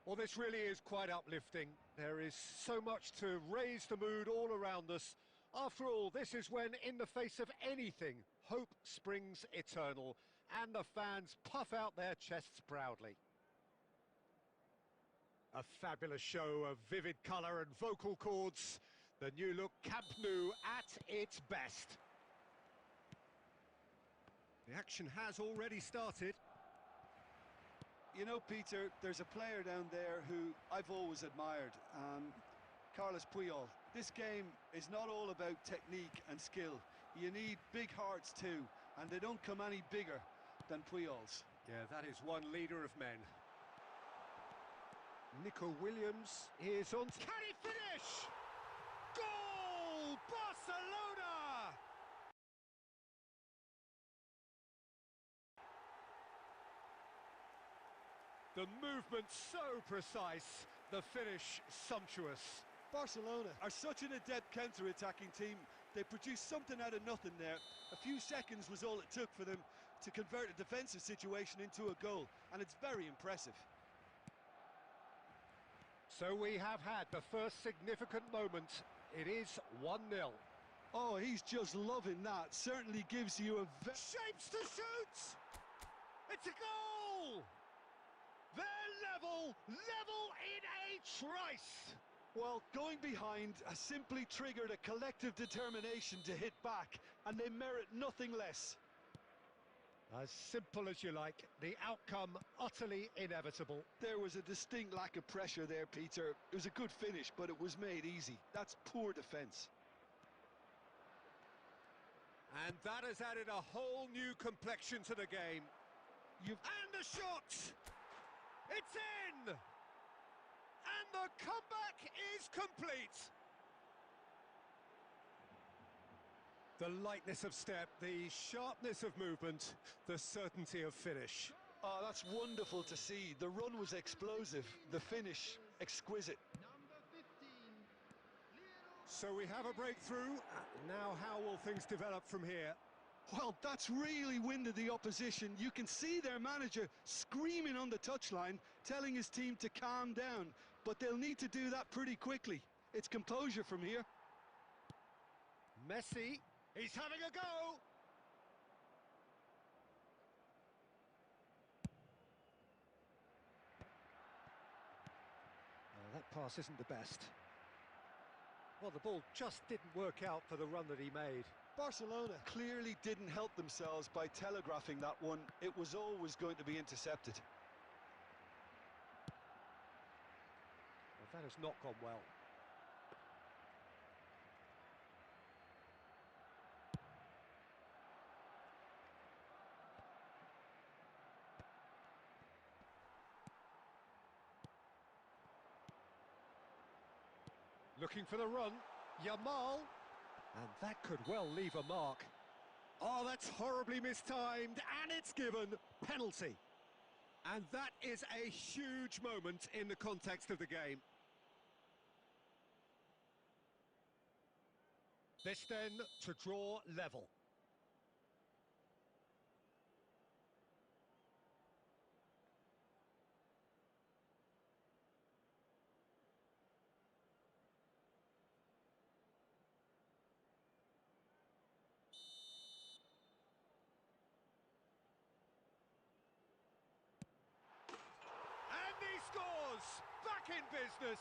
Well, this really is quite uplifting. There is so much to raise the mood all around us. After all, this is when, in the face of anything, hope springs eternal, and the fans puff out their chests proudly. A fabulous show of vivid colour and vocal cords. The new look Camp Nou at its best. The action has already started. You know, Peter, there's a player down there who I've always admired, Carlos Puyol. This game is not all about technique and skill. You need big hearts too, and they don't come any bigger than Puyol's. Yeah, that is one leader of men. Nico Williams is on... Can he finish? Goal! Barcelona! The movement so precise, the finish sumptuous. Barcelona are such an adept counter-attacking team. They produced something out of nothing there. A few seconds was all it took for them to convert a defensive situation into a goal, and it's very impressive. So we have had the first significant moment. It is 1-0. Oh, he's just loving that. Certainly gives you a... Shapes to shoot! It's a goal! They're level in a trice! Well, going behind has simply triggered a collective determination to hit back, and they merit nothing less. As simple as you like, the outcome utterly inevitable. There was a distinct lack of pressure there, Peter. It was a good finish, but it was made easy. That's poor defence. And that has added a whole new complexion to the game. And the shot! It's in! And the comeback is complete! The lightness of step, the sharpness of movement, the certainty of finish. Oh, that's wonderful to see. The run was explosive, the finish exquisite. So we have a breakthrough. Now how will things develop from here? Well, that's really winded the opposition. You can see their manager screaming on the touchline, telling his team to calm down. But they'll need to do that pretty quickly. It's composure from here. Messi, he's having a go! That pass isn't the best. Well, the ball just didn't work out for the run that he made. Barcelona clearly didn't help themselves by telegraphing that one. It was always going to be intercepted. Well, that has not gone well. Looking for the run, Yamal, and that could well leave a mark. Oh, that's horribly mistimed, and it's given penalty. And that is a huge moment in the context of the game. This then to draw level. He scores! Back in business!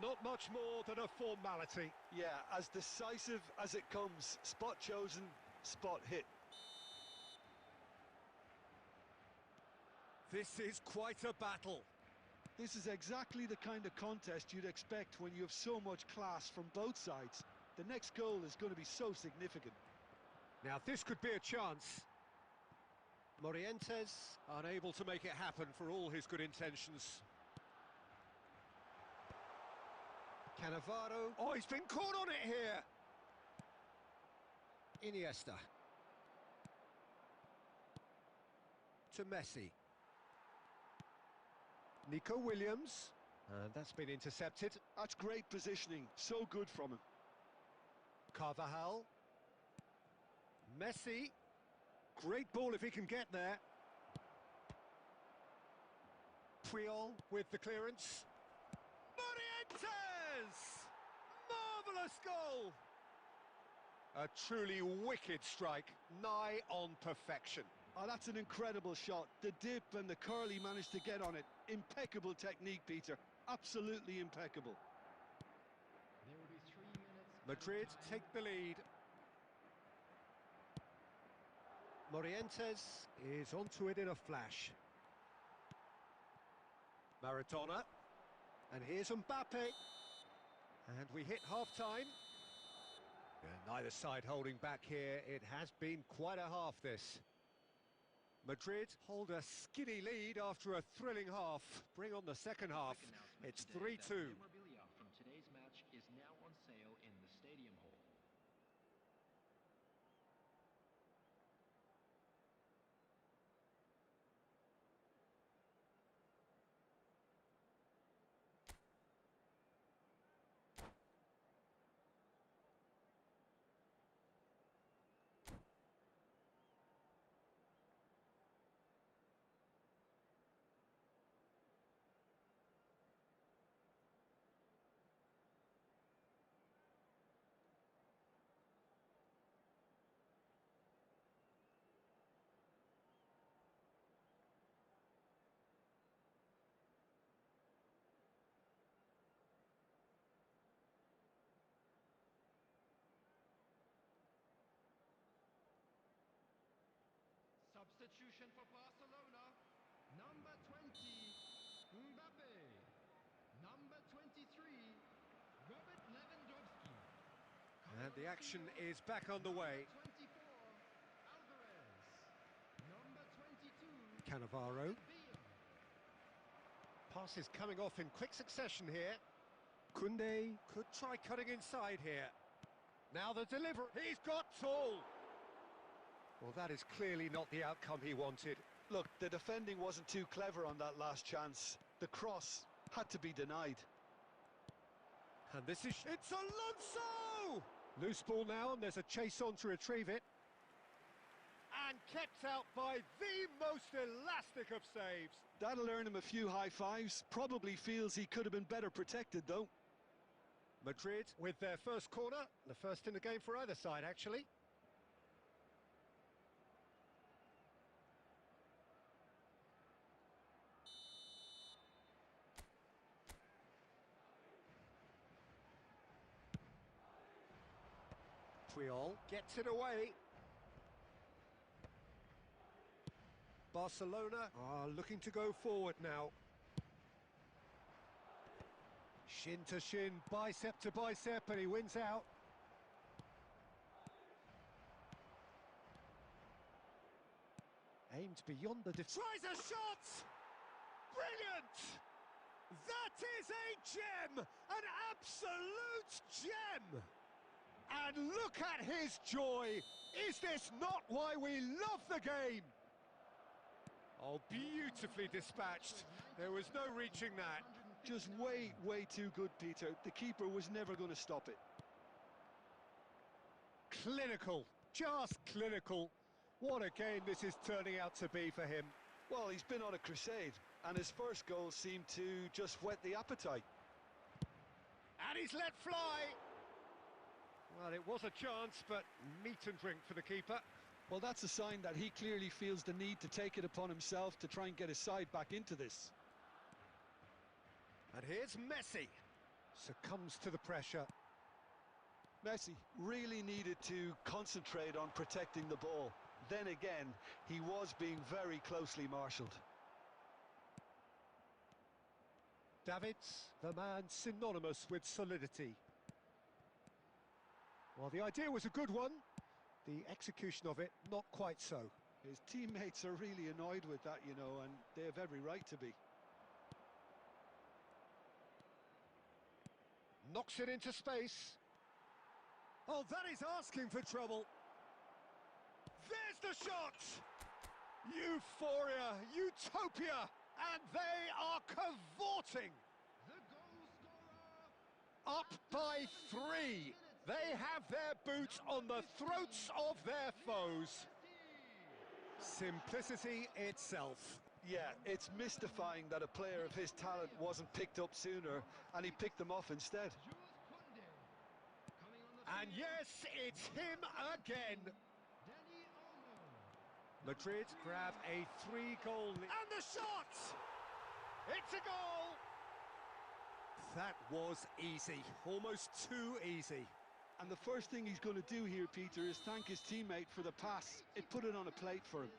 Not much more than a formality. Yeah, as decisive as it comes. Spot chosen, spot hit. This is quite a battle. This is exactly the kind of contest you'd expect when you have so much class from both sides. The next goal is going to be so significant. Now this could be a chance. Morientes unable to make it happen for all his good intentions. Cannavaro. Oh, he's been caught on it here. Iniesta. To Messi. Nico Williams. And that's been intercepted. That's great positioning. So good from him. Carvajal. Messi. Great ball if he can get there. Puyol with the clearance. Morientes! Marvellous goal! A truly wicked strike, nigh on perfection. Oh, that's an incredible shot. The dip and the curl he managed to get on it. Impeccable technique, Peter. Absolutely impeccable. There will be 3 minutes. Madrid take the lead. Morientes is onto it in a flash. Maradona. And here's Mbappe. And we hit half-time. Neither side holding back here. It has been quite a half, this. Madrid hold a skinny lead after a thrilling half. Bring on the second half. It's 3-2. Memorabilia from today's match is now on sale in the stadium hall. Substitution for Barcelona. Number 20, Mbappe. Number 23, Robert Lewandowski. And the action is back underway. Number 24, Alvarez. Number 22, Cannavaro. Villa. Passes coming off in quick succession here. Koundé could try cutting inside here. Now the delivery. He's got tall. Well, that is clearly not the outcome he wanted. Look, the defending wasn't too clever on that last chance. The cross had to be denied. And this is... It's Alonso! Loose ball now, and there's a chase on to retrieve it. And kept out by the most elastic of saves. That'll earn him a few high fives. Probably feels he could have been better protected, though. Madrid with their first corner. The first in the game for either side, actually. Puyol gets it away. Barcelona are looking to go forward now. Shin to shin, bicep to bicep, and he wins out. Aimed beyond the tries a shot! Brilliant! That is a gem! An absolute gem! And look at his joy! Is this not why we love the game? Oh, beautifully dispatched. There was no reaching that. Just way, way too good, Peter. The keeper was never going to stop it. Clinical, just clinical. What a game this is turning out to be for him. Well, he's been on a crusade, and his first goal seemed to just whet the appetite. And he's let fly. Well, it was a chance, but meat and drink for the keeper. Well, that's a sign that he clearly feels the need to take it upon himself to try and get his side back into this. And here's Messi. Succumbs to the pressure. Messi really needed to concentrate on protecting the ball. Then again, he was being very closely marshalled. Davids, the man synonymous with solidity. Well, the idea was a good one. The execution of it, not quite so. His teammates are really annoyed with that, you know, and they have every right to be. Knocks it into space. Oh, that is asking for trouble. There's the shot! Euphoria, utopia, and they are cavorting. The goal scorer. Up by 3. They have their boots on the throats of their foes. Simplicity itself. Yeah, it's mystifying that a player of his talent wasn't picked up sooner, and he picked them off instead. And yes, it's him again. Madrid grab a 3-goal lead. And the shot! It's a goal! That was easy, almost too easy. And the first thing he's going to do here, Peter, is thank his teammate for the pass. It put it on a plate for him.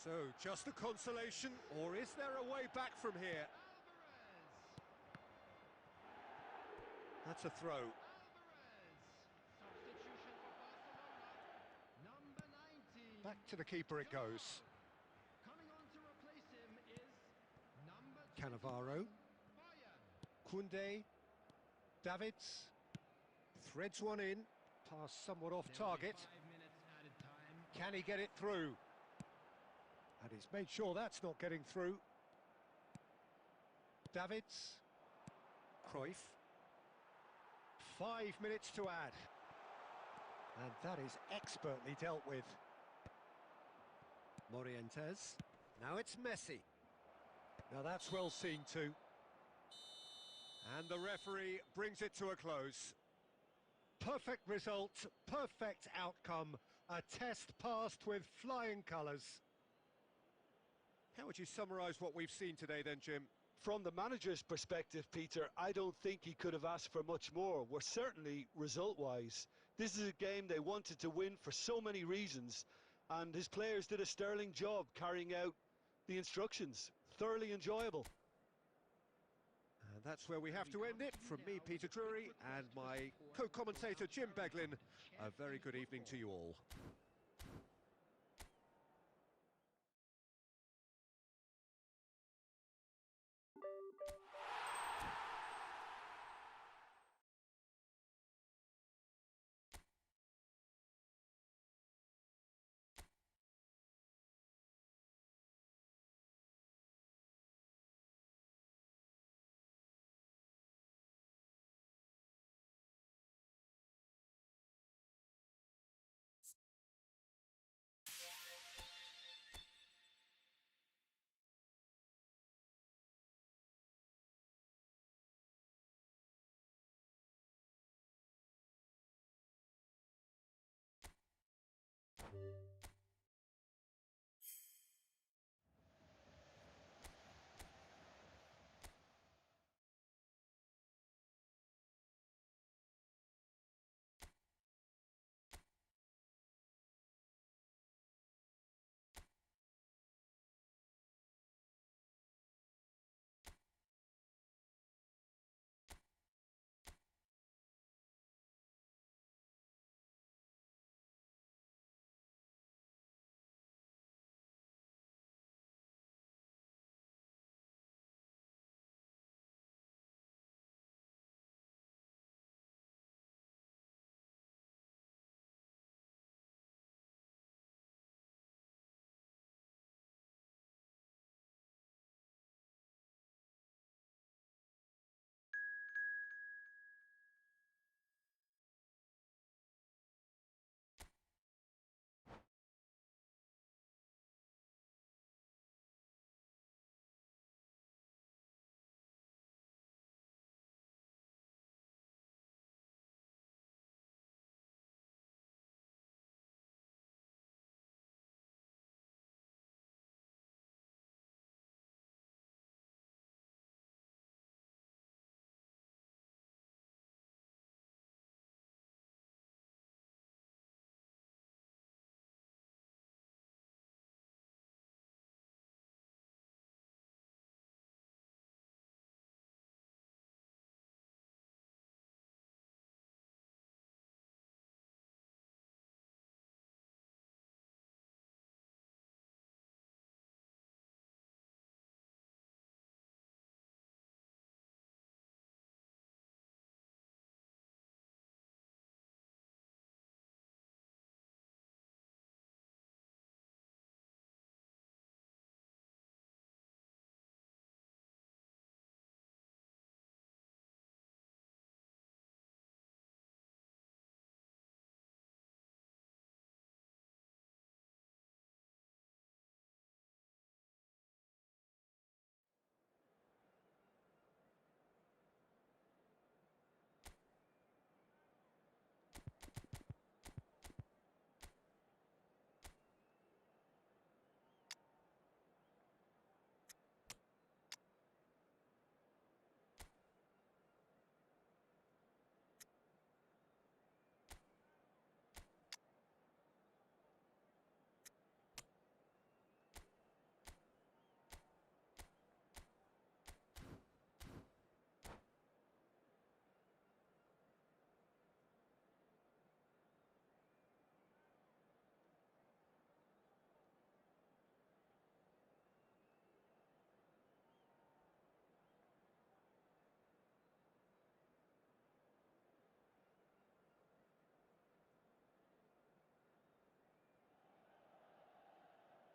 So, just a consolation, or is there a way back from here? That's a throw. Back to the keeper it goes. Cannavaro. Koundé. Davids. Threads one in. Pass somewhat off target. Can he get it through? And he's made sure that's not getting through. Davids. Cruyff. 5 minutes to add. And that is expertly dealt with. Morientes. Now it's Messi. Now that's well seen too. And the referee brings it to a close. Perfect result, perfect outcome. A test passed with flying colours. How would you summarise what we've seen today then, Jim? From the manager's perspective, Peter, I don't think he could have asked for much more. We're certainly result-wise. This is a game they wanted to win for so many reasons, and his players did a sterling job carrying out the instructions. Thoroughly enjoyable. And that's where we have to end it. From me, Peter Drury, and my co-commentator, Jim Beglin. A very good evening to you all.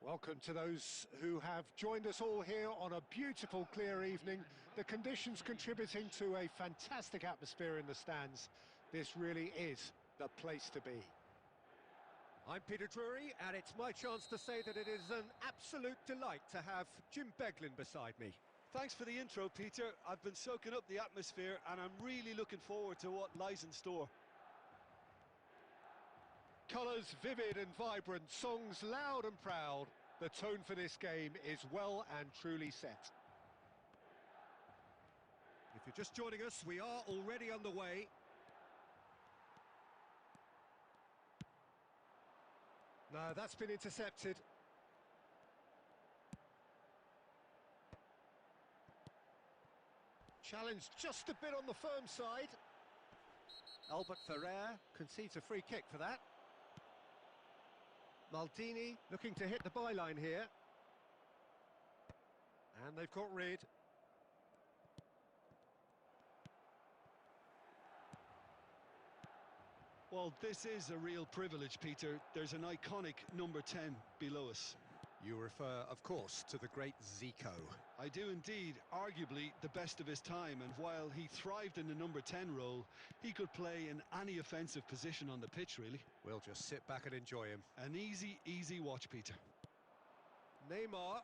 Welcome to those who have joined us all here on a beautiful, clear evening. The conditions contributing to a fantastic atmosphere in the stands. This really is the place to be. I'm Peter Drury, and it's my chance to say that it is an absolute delight to have Jim Beglin beside me. Thanks for the intro, Peter. I've been soaking up the atmosphere, and I'm really looking forward to what lies in store. Colours vivid and vibrant, songs loud and proud. The tone for this game is well and truly set. If you're just joining us, we are already underway. No, that's been intercepted. Challenge just a bit on the firm side. Albert Ferrer concedes a free kick for that. Maldini looking to hit the byline here. And they've got rid. Well, this is a real privilege, Peter. There's an iconic number 10 below us. You refer, of course, to the great Zico. I do indeed, arguably the best of his time, and while he thrived in the number 10 role, he could play in any offensive position on the pitch, really. We'll just sit back and enjoy him. An easy, easy watch, Peter. Neymar.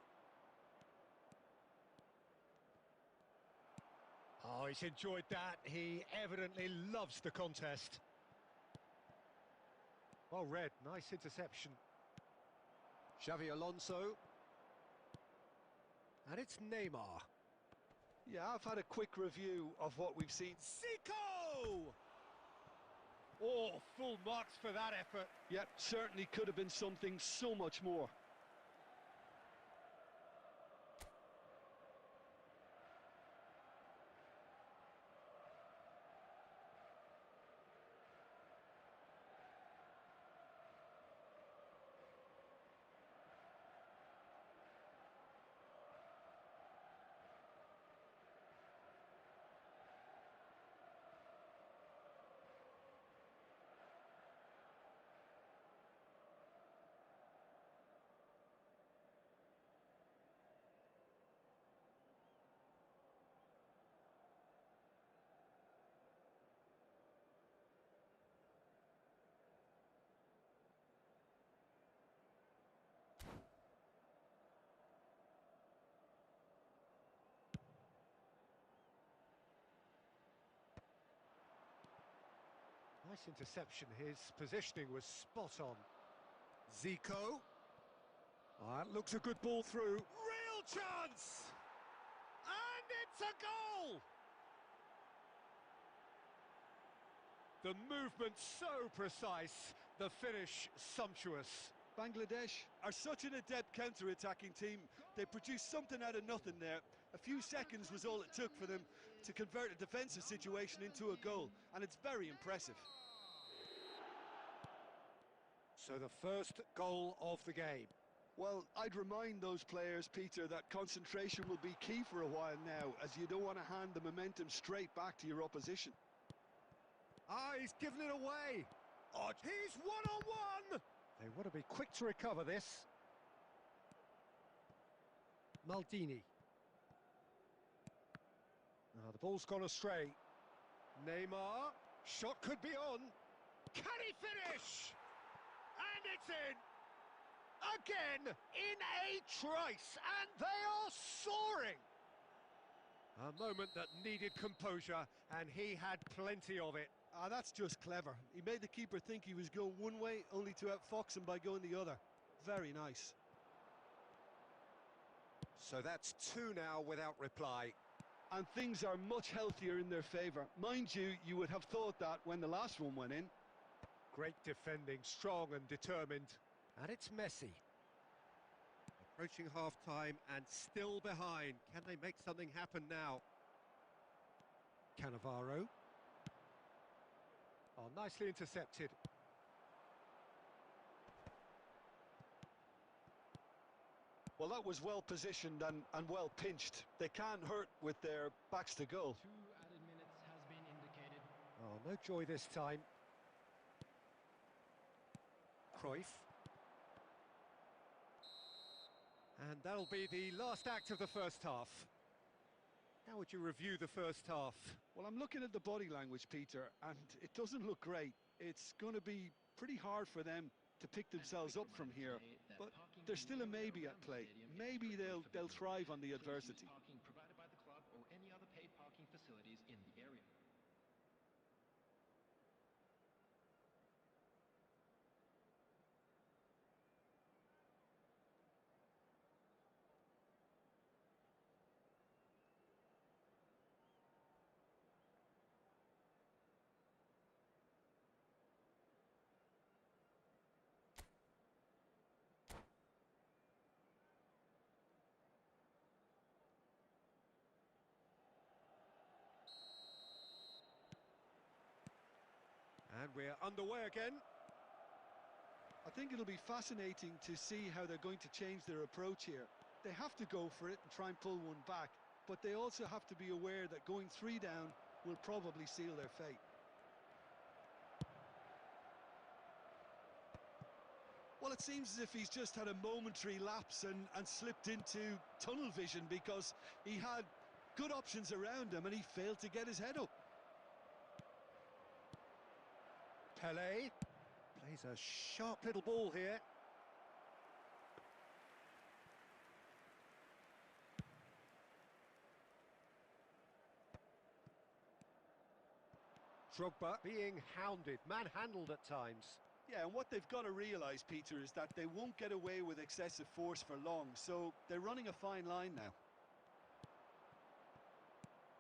Oh, he's enjoyed that. He evidently loves the contest. Well read, nice interception. Xavi Alonso. And it's Neymar. Yeah, I've had a quick review of what we've seen. Zico! Oh, full marks for that effort. Yep, certainly could have been something so much more. Nice interception. His positioning was spot on. Zico. Oh, that looks a good ball through. Real chance! And it's a goal! The movement so precise, the finish sumptuous. Bangladesh are such an adept counter-attacking team. They produced something out of nothing there. A few seconds was all it took for them to convert a defensive situation into a goal, and it's very impressive. So the first goal of the game. Well, I'd remind those players, Peter, that concentration will be key for a while now, as you don't want to hand the momentum straight back to your opposition. Ah, he's given it away. Oh, he's one-on-one. They want to be quick to recover this. Maldini. The ball's gone astray. Neymar. Shot could be on. Can he finish? And it's in. Again, in a trice. And they are soaring. A moment that needed composure, and he had plenty of it. That's just clever. He made the keeper think he was going one way, only to outfox him by going the other. Very nice. So that's two now without reply. And things are much healthier in their favour. Mind you, you would have thought that when the last one went in. Great defending, strong and determined. And it's Messi. Approaching half-time and still behind. Can they make something happen now? Cannavaro. Oh, nicely intercepted. Well, that was well positioned and well pinched. They can't hurt with their backs to goal. 2 added minutes has been indicated. Oh, no joy this time. Cruyff. And that'll be the last act of the first half. How would you review the first half? Well, I'm looking at the body language, Peter, and it doesn't look great. It's going to be pretty hard for them to pick themselves up from here, but there's still a maybe at play. Maybe they'll thrive on the adversity. Parking provided by the club or any other paid parking facilities in the area. And we're underway again. I think it'll be fascinating to see how they're going to change their approach here. They have to go for it and try and pull one back, but they also have to be aware that going 3 down will probably seal their fate. Well, it seems as if he's just had a momentary lapse and slipped into tunnel vision, because he had good options around him and he failed to get his head up. Pelé plays a sharp little ball here. Drogba being hounded, manhandled at times. Yeah, and what they've got to realise, Peter, is that they won't get away with excessive force for long, so they're running a fine line now.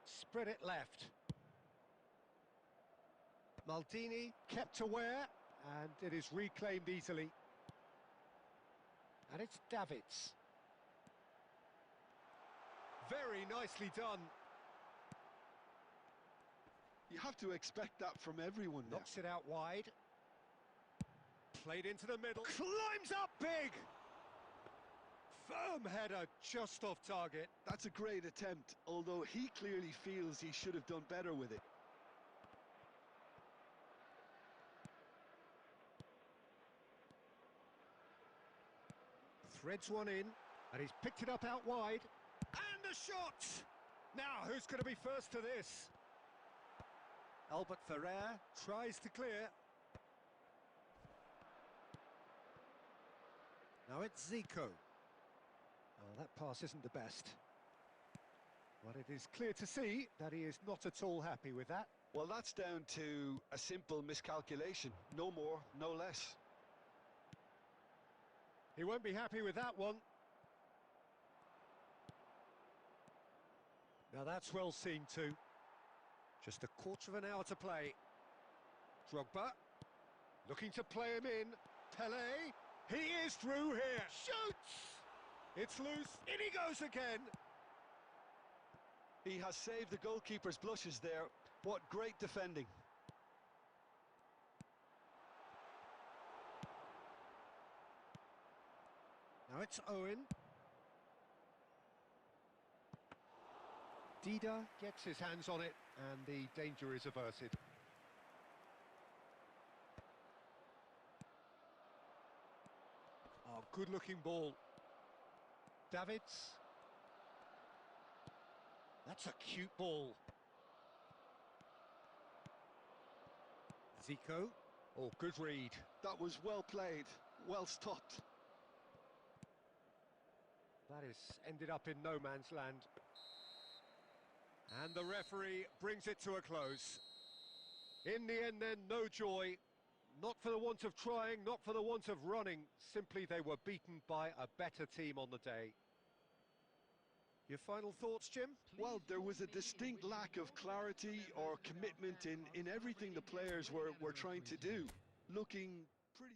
Spread it left. Maldini kept aware, and it is reclaimed easily. And it's Davids. Very nicely done. You have to expect that from everyone now. Knocks it out wide. Played into the middle. Climbs up big! Firm header just off target. That's a great attempt, although he clearly feels he should have done better with it. Threads one in, and he's picked it up out wide. And a shot! Now, who's going to be first to this? Albert Ferrer tries to clear. Now it's Zico. Oh, that pass isn't the best. But it is clear to see that he is not at all happy with that. Well, that's down to a simple miscalculation. No more, no less. He won't be happy with that one. Now that's well seen too. Just a quarter of an hour to play. Drogba looking to play him in. Pelé, he is through here. Shoots! It's loose. In he goes again. He has saved the goalkeeper's blushes there. What great defending. Now it's Owen. Dida gets his hands on it, and the danger is averted. Oh, good-looking ball. Davids. That's a cute ball. Zico. Oh, good read. That was well played, well stopped. That has ended up in no man's land. And the referee brings it to a close. In the end then, no joy. Not for the want of trying, not for the want of running. Simply they were beaten by a better team on the day. Your final thoughts, Jim? Well, there was a distinct lack of clarity or commitment in everything the players were trying to do. Looking pretty...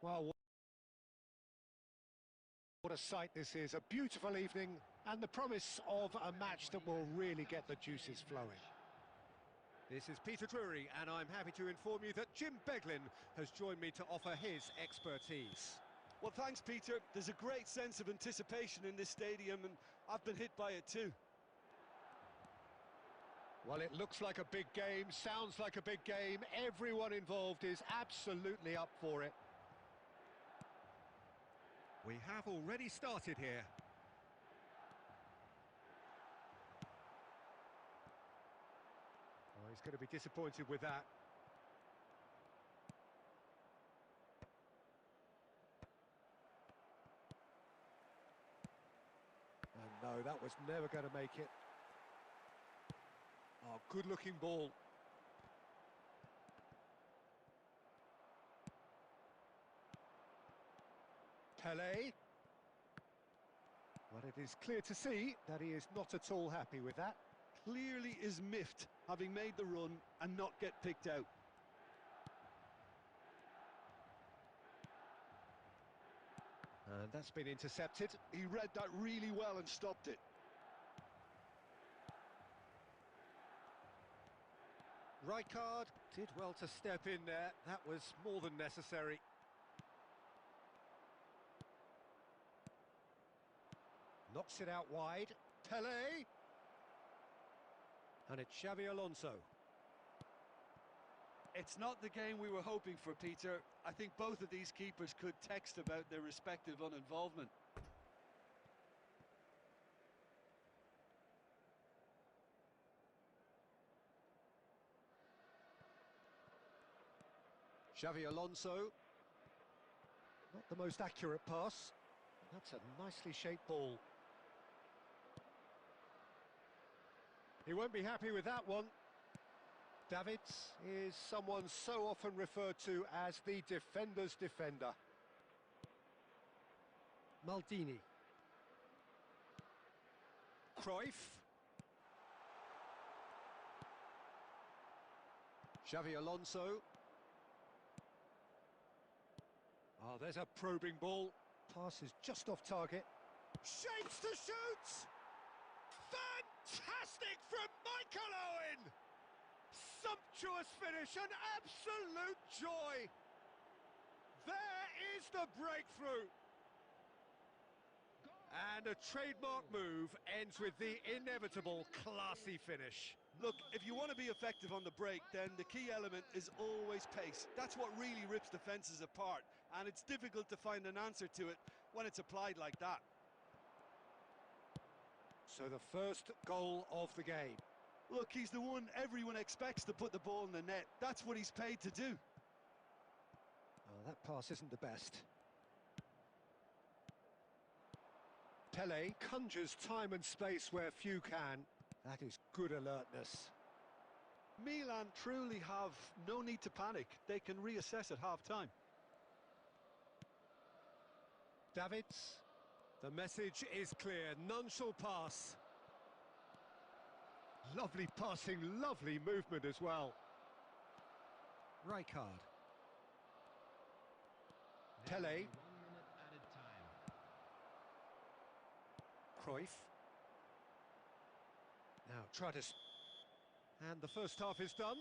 Well, what a sight this is. A beautiful evening and the promise of a match that will really get the juices flowing. This is Peter Drury, and I'm happy to inform you that Jim Beglin has joined me to offer his expertise. Well, thanks, Peter. There's a great sense of anticipation in this stadium, and I've been hit by it too. Well, it looks like a big game, sounds like a big game. Everyone involved is absolutely up for it. We have already started here. Oh, he's going to be disappointed with that. And no, that was never going to make it. Oh, good-looking ball. Pelé. But it is clear to see that he is not at all happy with that. Clearly is miffed, having made the run and not get picked out. And that's been intercepted. He read that really well and stopped it. Rijkaard did well to step in there. That was more than necessary. Knocks it out wide. Pelé. And it's Xavi Alonso. It's not the game we were hoping for, Peter. I think both of these keepers could text about their respective uninvolvement. Xavi Alonso. Not the most accurate pass. That's a nicely shaped ball. He won't be happy with that one. Davids is someone so often referred to as the defender's defender. Maldini. Cruyff. Xavi Alonso. Oh, there's a probing ball. Pass is just off target. Shapes to shoot! Fantastic from Michael Owen! Sumptuous finish, an absolute joy! There is the breakthrough! And a trademark move ends with the inevitable classy finish. Look, if you want to be effective on the break, then the key element is always pace. That's what really rips defences apart, and it's difficult to find an answer to it when it's applied like that. So the first goal of the game. Look, he's the one everyone expects to put the ball in the net. That's what he's paid to do. Oh, that pass isn't the best. Pelé conjures time and space where few can. That is good alertness. Milan truly have no need to panic. They can reassess at half-time. Davids. The message is clear. None shall pass. Lovely passing, lovely movement as well. Rijkaard. Pelé. 1 minute added time. Cruyff. Now try to... And the first half is done.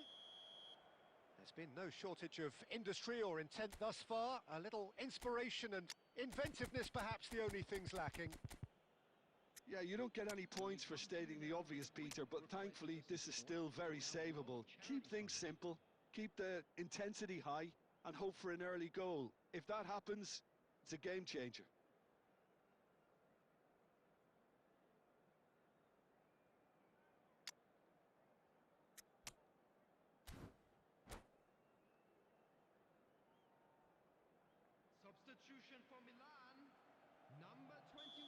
There's been no shortage of industry or intent thus far. A little inspiration and inventiveness, perhaps the only things lacking. Yeah, you don't get any points for stating the obvious, Peter, but thankfully this is still very savable. Keep things simple, keep the intensity high, and hope for an early goal. If that happens, it's a game changer. Substitution for Milan, number 21,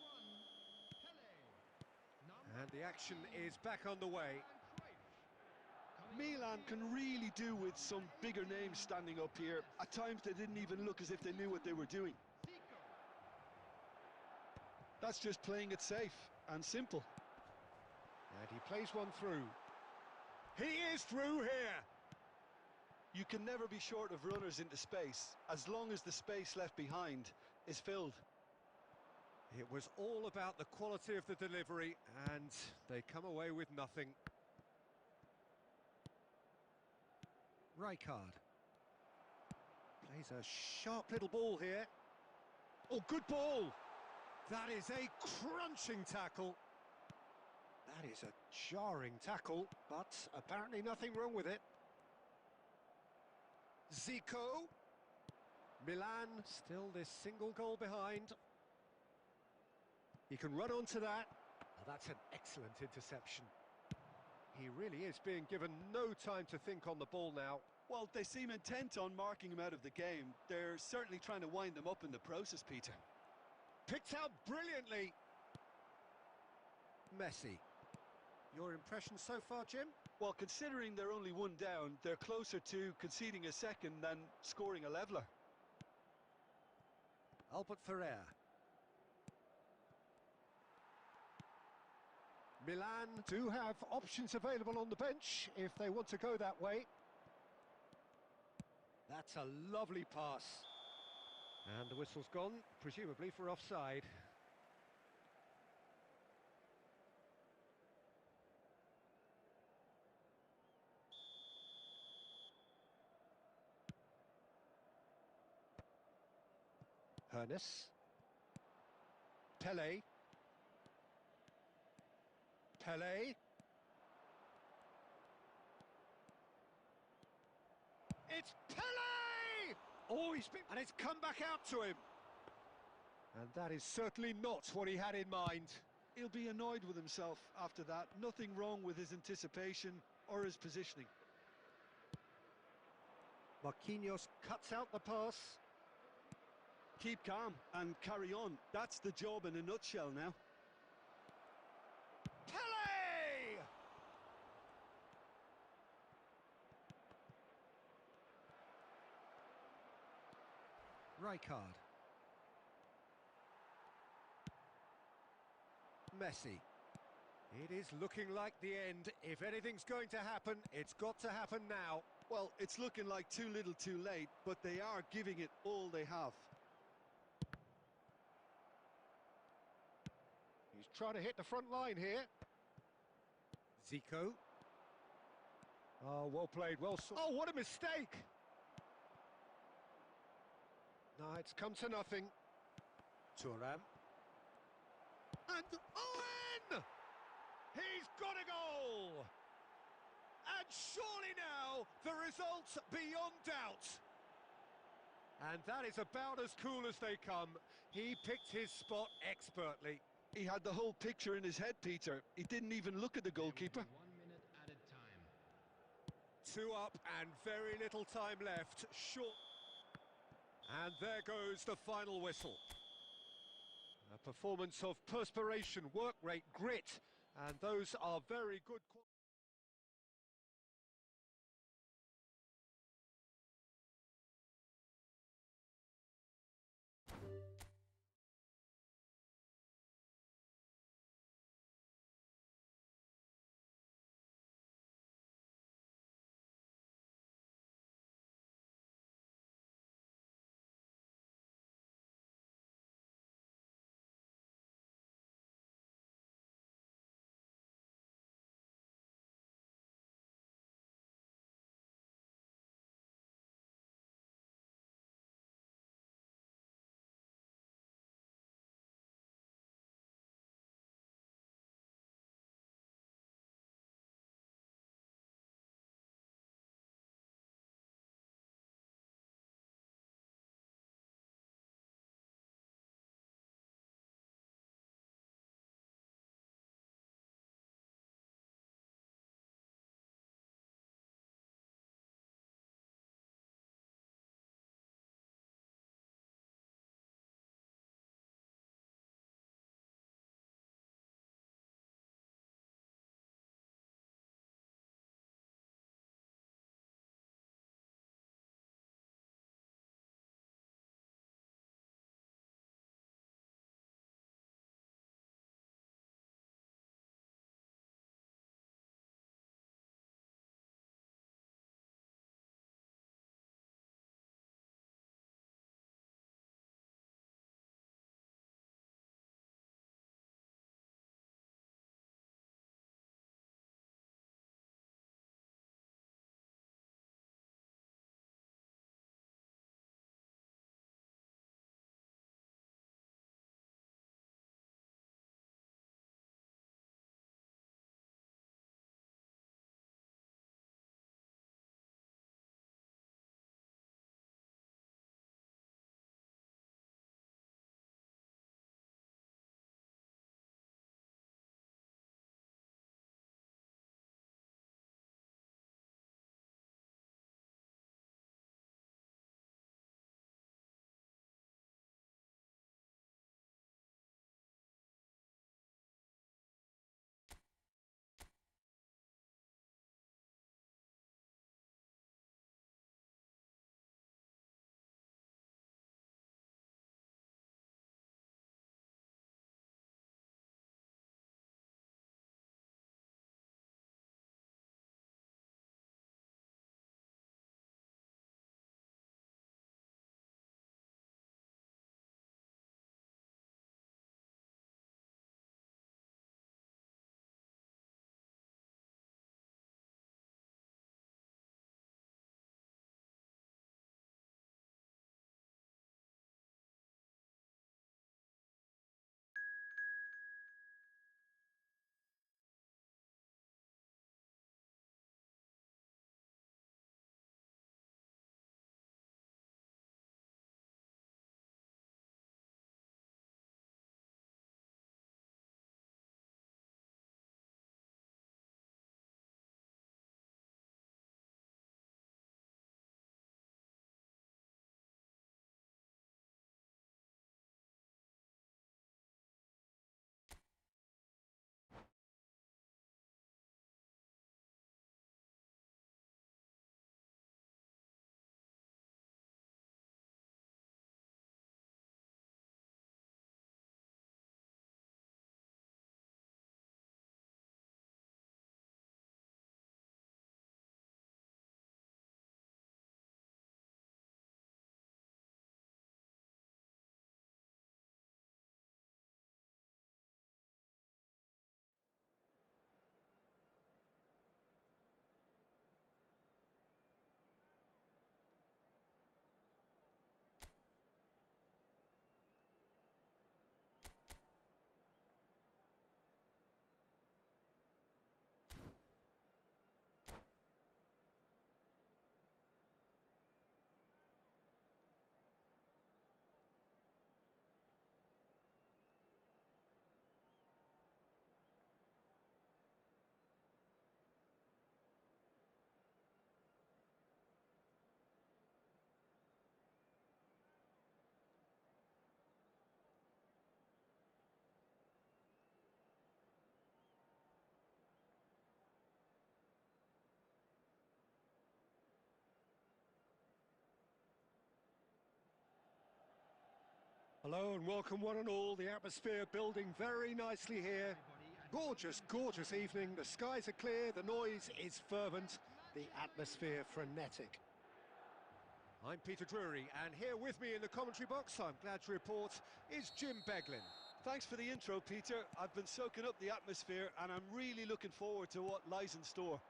Pelé. And the action is back on the way. Milan can really do with some bigger names standing up here. At times they didn't even look as if they knew what they were doing. That's just playing it safe and simple. And he plays one through. He is through here. You can never be short of runners into space, as long as the space left behind is filled. It was all about the quality of the delivery, and they come away with nothing. Rijkaard. Plays a sharp little ball here. Oh, good ball! That is a crunching tackle. That is a jarring tackle, but apparently nothing wrong with it. Zico. Milan still this single goal behind. He can run onto that. Oh, that's an excellent interception. He really is being given no time to think on the ball now. Well, they seem intent on marking him out of the game. They're certainly trying to wind him up in the process, Peter. Picked out brilliantly. Messi. Your impression so far, Jim? Well, considering they're only one down, they're closer to conceding a second than scoring a leveller. Albert Ferrer. Milan do have options available on the bench if they want to go that way. That's a lovely pass. And the whistle's gone, presumably for offside. Hernes. Pele. Pele. It's Pele! Oh, and it's come back out to him. And that is certainly not what he had in mind. He'll be annoyed with himself after that. Nothing wrong with his anticipation or his positioning. Marquinhos cuts out the pass. Keep calm and carry on. That's the job in a nutshell now. Pele! Rijkaard. Messi. It is looking like the end. If anything's going to happen, it's got to happen now. Well, it's looking like too little too late, but they are giving it all they have. He's trying to hit the front line here. Zico. Oh, well played, well sorted. Oh, what a mistake! No, it's come to nothing. Thuram. And Owen! He's got a goal! And surely now, the result's beyond doubt. And that is about as cool as they come. He picked his spot expertly. He had the whole picture in his head, Peter. He didn't even look at the goalkeeper. 1 minute added time. 2 up and very little time left. Short. And there goes the final whistle. A performance of perspiration, work rate, grit, and those are very good qualities. Hello and welcome one and all. The atmosphere building very nicely here. Gorgeous, gorgeous evening. The skies are clear, the noise is fervent, the atmosphere frenetic. I'm Peter Drury, and here with me in the commentary box, I'm glad to report, is Jim Beglin. Thanks for the intro, Peter. I've been soaking up the atmosphere and I'm really looking forward to what lies in store.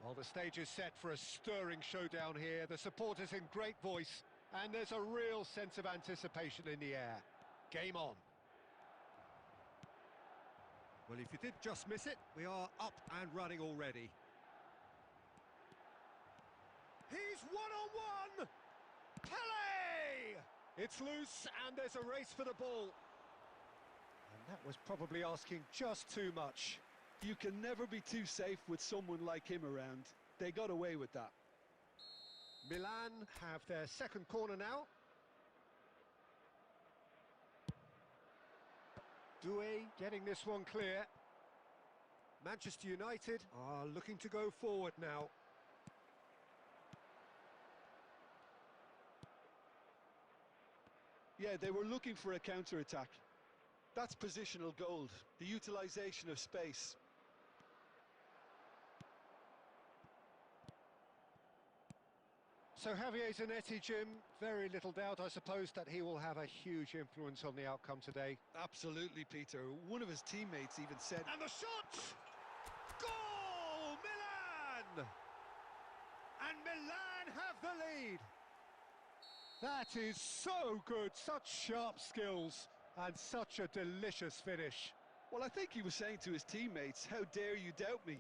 Well, the stage is set for a stirring showdown here. The supporters in great voice, and there's a real sense of anticipation in the air. Game on. Well, if you did just miss it, we are up and running already. He's one-on-one! Pele! It's loose, and there's a race for the ball. And that was probably asking just too much. You can never be too safe with someone like him around. They got away with that. Milan have their second corner now. Doué getting this one clear. Manchester United are looking to go forward now. Yeah, they were looking for a counter-attack. That's positional gold, the utilisation of space. So Javier Zanetti, Jim, very little doubt, I suppose, that he will have a huge influence on the outcome today. Absolutely, Peter. One of his teammates even said... And the shot! Goal! Milan! And Milan have the lead! That is so good, such sharp skills, and such a delicious finish. Well, I think he was saying to his teammates, how dare you doubt me?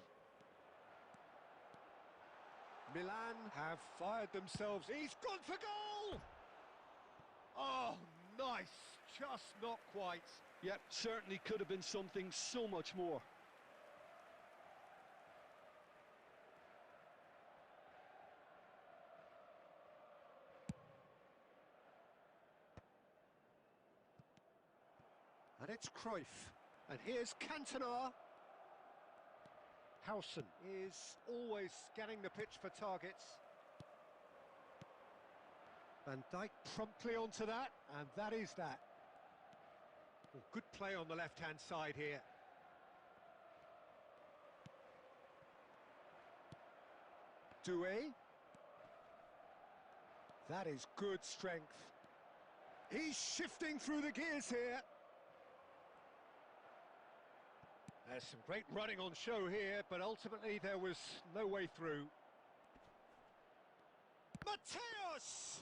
Milan have fired themselves. He's gone for goal! Oh, nice. Just not quite. Yep, certainly could have been something so much more. And it's Cruyff. And here's Cantona. Howson is always scanning the pitch for targets. Van Dijk promptly onto that, and that is that. Well, good play on the left-hand side here. Doué. That is good strength. He's shifting through the gears here. There's some great running on show here, but ultimately there was no way through. Mateus!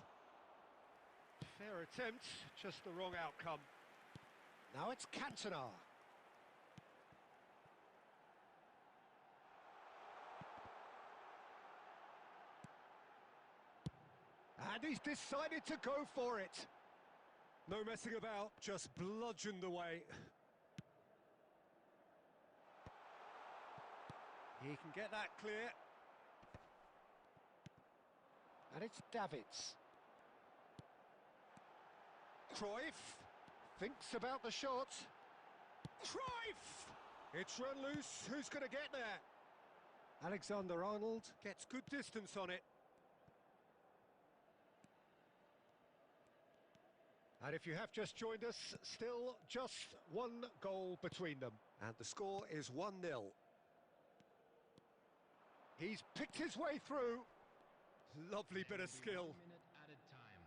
Fair attempt, just the wrong outcome. Now it's Cantona. And he's decided to go for it. No messing about, just bludgeoned away. He can get that clear. And it's Davids. Cruyff thinks about the shot. Cruyff! It's run loose. Who's going to get there? Alexander-Arnold gets good distance on it. And if you have just joined us, still just one goal between them. And the score is 1-0. He's picked his way through. Lovely bit of skill. 1 minute added time.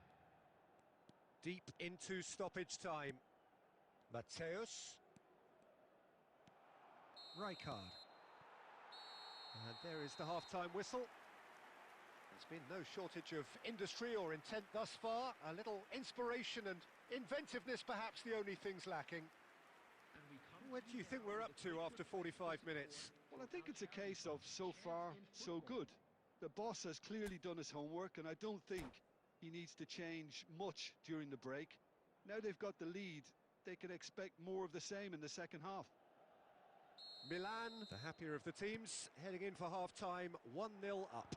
Deep into stoppage time. Mateus. Rijkaard. And there is the half-time whistle. There's been no shortage of industry or intent thus far. A little inspiration and inventiveness, perhaps the only things lacking. What do you think we're up to after 45 minutes? Well, I think it's a case of so far, so good. The boss has clearly done his homework, and I don't think he needs to change much during the break. Now they've got the lead, they can expect more of the same in the second half. Milan, the happier of the teams, heading in for half-time, 1-0 up.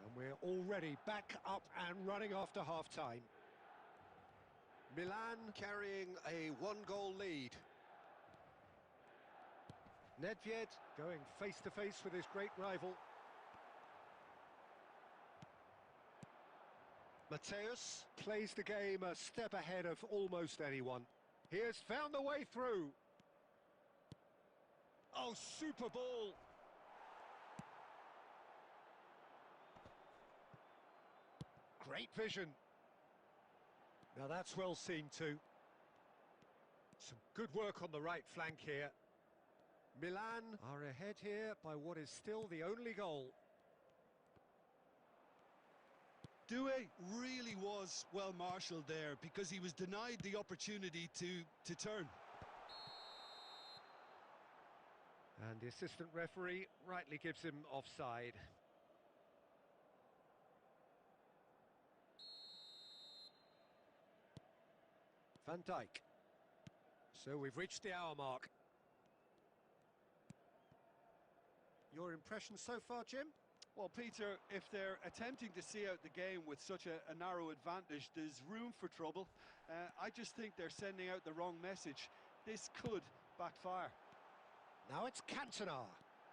And we're already back up and running after half-time. Milan carrying a one-goal lead. Nedved going face-to-face with his great rival. Mateus plays the game a step ahead of almost anyone. He has found the way through. Oh, super ball. Great vision. Now that's well seen too. Some good work on the right flank here. Milan are ahead here by what is still the only goal. Due really was well marshalled there because he was denied the opportunity to turn. And the assistant referee rightly gives him offside. Van Dijk. So we've reached the hour mark. Your impression so far, Jim? Well, Peter, if they're attempting to see out the game with such a narrow advantage, there's room for trouble. I just think they're sending out the wrong message. This could backfire. Now it's Cantona.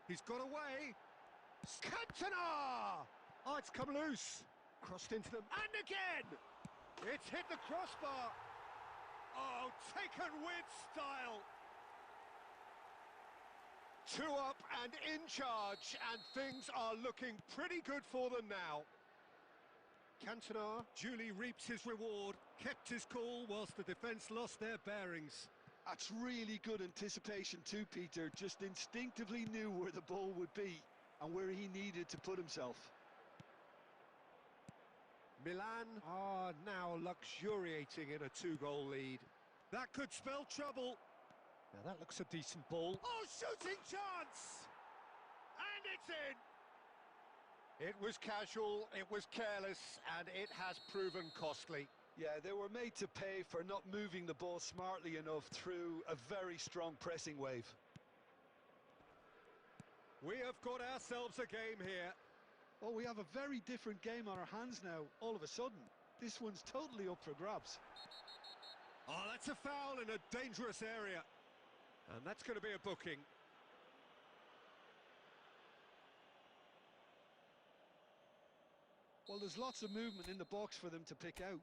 He's got away. Cantona! Oh, it's come loose. Crossed into them. And again! It's hit the crossbar. Oh, taken with style. 2 up and in charge, and things are looking pretty good for them now. Cantona duly reaps his reward, kept his cool whilst the defence lost their bearings. That's really good anticipation too, Peter. Just instinctively knew where the ball would be and where he needed to put himself. Milan are now luxuriating in a 2-goal lead. That could spell trouble. Now that looks a decent ball. Oh, shooting chance! And it's in! It was casual, it was careless, and it has proven costly. Yeah, they were made to pay for not moving the ball smartly enough through a very strong pressing wave. We have got ourselves a game here. Well, we have a very different game on our hands now, all of a sudden. This one's totally up for grabs. Oh, that's a foul in a dangerous area. And that's going to be a booking. Well, there's lots of movement in the box for them to pick out.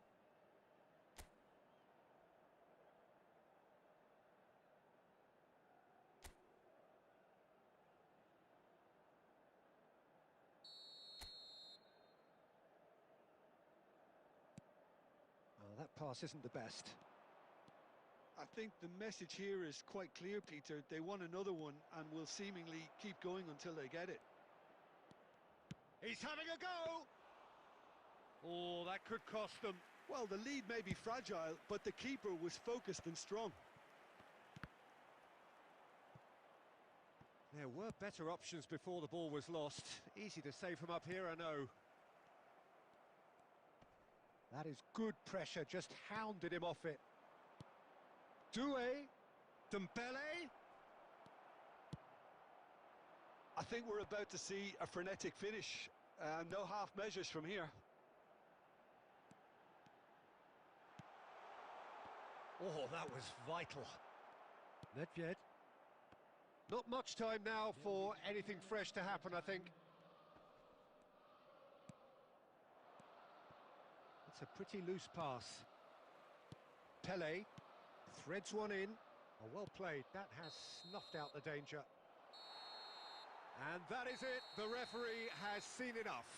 Oh, that pass isn't the best. I think the message here is quite clear, Peter. They want another one and will seemingly keep going until they get it. He's having a go! Oh, that could cost them. Well, the lead may be fragile, but the keeper was focused and strong. There were better options before the ball was lost. Easy to say from up here, I know. That is good pressure, just hounded him off it. Due, Dembele. I think we're about to see a frenetic finish. No half measures from here. Oh, that was vital. Nedved. Not much time now for anything fresh to happen, I think. It's a pretty loose pass. Pele threads one in. Oh, well played. That has snuffed out the danger. And that is it. The referee has seen enough.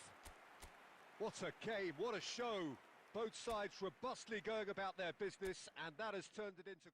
What a game, what a show. Both sides robustly going about their business, and that has turned it into...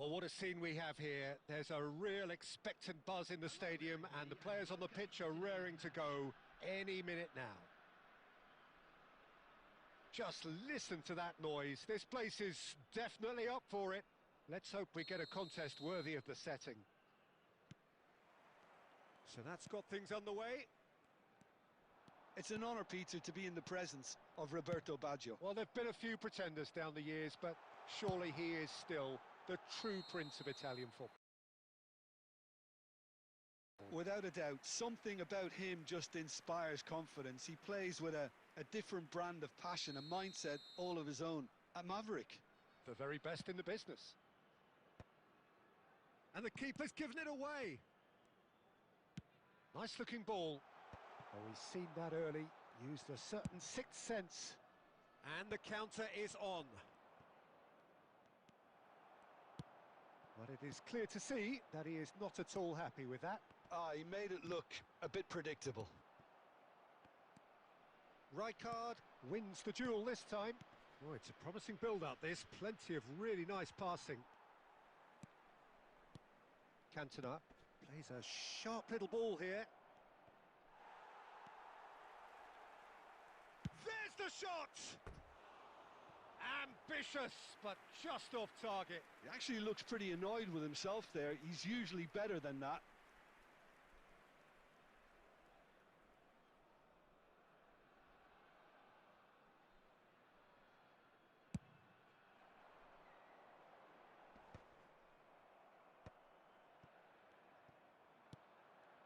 Well, what a scene we have here. There's a real expectant buzz in the stadium, and the players on the pitch are raring to go any minute now. Just listen to that noise. This place is definitely up for it. Let's hope we get a contest worthy of the setting. So that's got things underway. It's an honour, Peter, to be in the presence of Roberto Baggio. Well, there've been a few pretenders down the years, but surely he is still the true prince of Italian football. Without a doubt, something about him just inspires confidence. He plays with a different brand of passion, a mindset all of his own. A maverick. The very best in the business. And the keeper's given it away. Nice looking ball. Oh, he's seen that early, used a certain sixth sense. And the counter is on. But it is clear to see that he is not at all happy with that. He made it look a bit predictable. Rijkaard wins the duel this time. Oh, it's a promising build-up, this. Plenty of really nice passing. Cantona plays a sharp little ball here. There's the shot! Ambitious, but just off target. He actually looks pretty annoyed with himself there. He's usually better than that.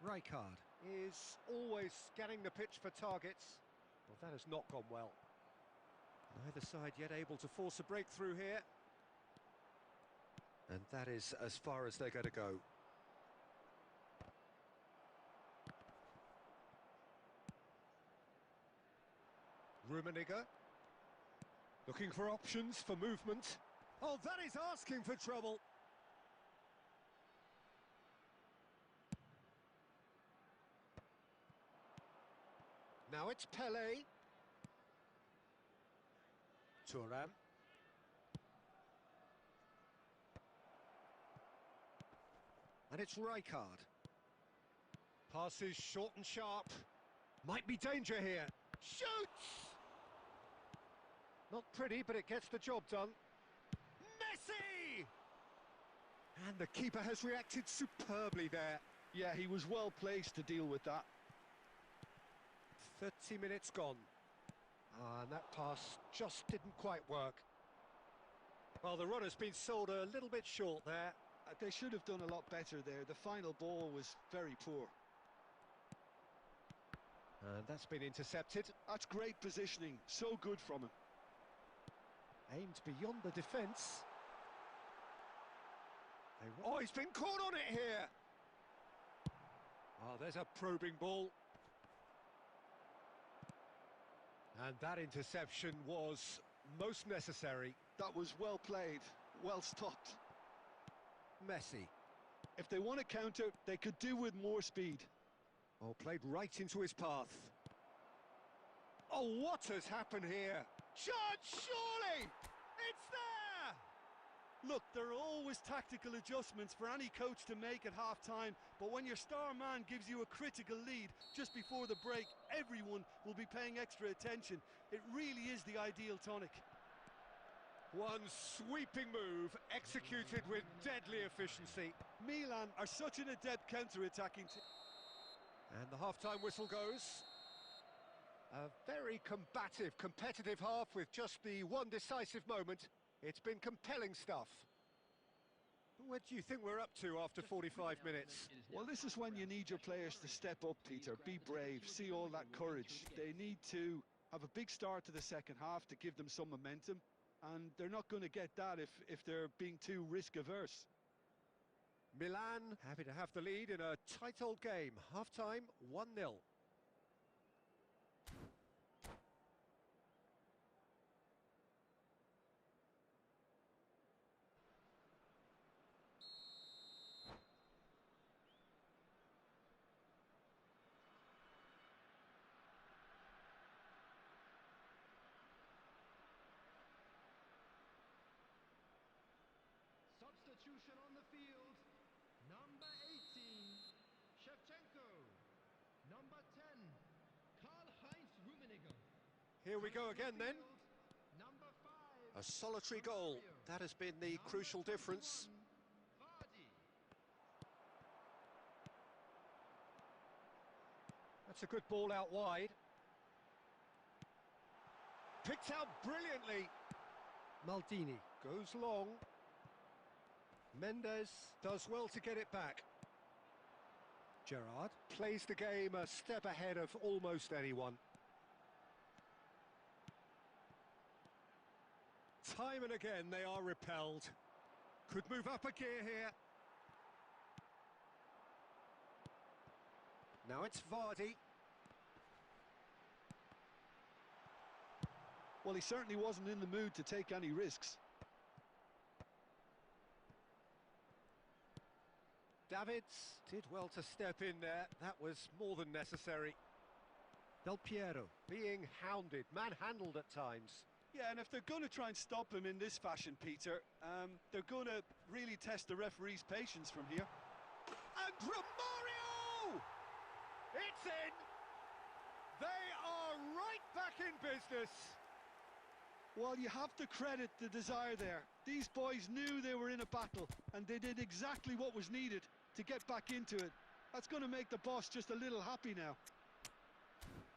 Rijkaard is always scanning the pitch for targets. Well, that has not gone well. Neither side yet able to force a breakthrough here. And that is as far as they're going to go. Rummenigge. Looking for options for movement. Oh, that is asking for trouble. Now it's Pelé. Thuram. And it's Rijkaard. Passes short and sharp. Might be danger here. Shoots! Not pretty, but it gets the job done. Messi! And the keeper has reacted superbly there. Yeah, he was well placed to deal with that. 30 minutes gone. And that pass just didn't quite work. Well, the run has been sold a little bit short there. They should have done a lot better there. The final ball was very poor. And that's been intercepted. That's great positioning. So good from him. Aimed beyond the defence. Oh, he's been caught on it here. Oh, there's a probing ball. And that interception was most necessary. That was well played, well stopped. Messi. If they want to counter, they could do with more speed. Oh, played right into his path. Oh, what has happened here? Chance, surely! It's there! Look, there are always tactical adjustments for any coach to make at half-time, but when your star man gives you a critical lead just before the break, everyone will be paying extra attention. It really is the ideal tonic. One sweeping move, executed with deadly efficiency. Milan are such an adept counter-attacking team. And the half-time whistle goes. A very combative, competitive half with just the one decisive moment. It's been compelling stuff. What do you think we're up to after 45 minutes? Well, this is when you need your players to step up, Peter. Be brave, see all that courage. They need to have a big start to the second half to give them some momentum, and they're not going to get that if they're being too risk-averse. Milan happy to have the lead in a tight old game. Half-time, 1-0. Substitution Number 10, Karl-Heinz Rummenigge. Here we go again then. Number 5, A solitary goal. That has been the crucial difference. Vardy. That's a good ball out wide. Picked out brilliantly. Maldini goes long. Mendes does well to get it back. Gerrard plays the game a step ahead of almost anyone. Time and again they are repelled. Could move up a gear here. Now it's Vardy. Well, he certainly wasn't in the mood to take any risks. Davids did well to step in there. That was more than necessary. Del Piero being hounded, manhandled at times. Yeah, and if they're going to try and stop him in this fashion, Peter, they're going to really test the referee's patience from here. And Romario! It's in! They are right back in business. Well, you have to credit the desire there. These boys knew they were in a battle, and they did exactly what was needed to get back into it. That's going to make the boss just a little happy now.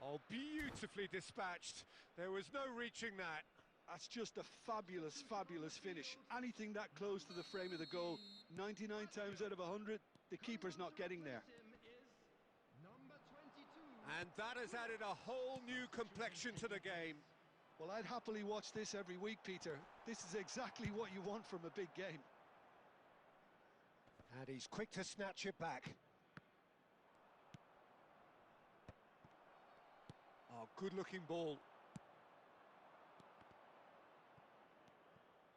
Oh, beautifully dispatched. There was no reaching that. That's just a fabulous, fabulous finish. Anything that close to the frame of the goal, 99 times out of 100, the keeper's not getting there. Number 22. And that has added a whole new complexion to the game. Well, I'd happily watch this every week, Peter. This is exactly what you want from a big game. And he's quick to snatch it back. Oh, good-looking ball.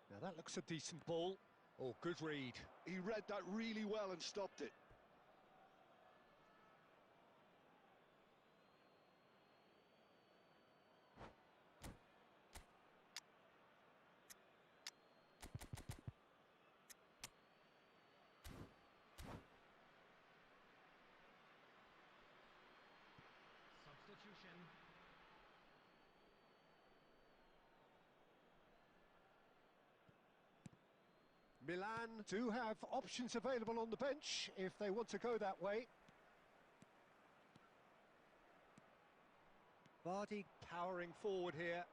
Now that looks a decent ball. Oh, good read. He read that really well and stopped it. Substitution. Milan do have options available on the bench if they want to go that way. Vardy powering forward here.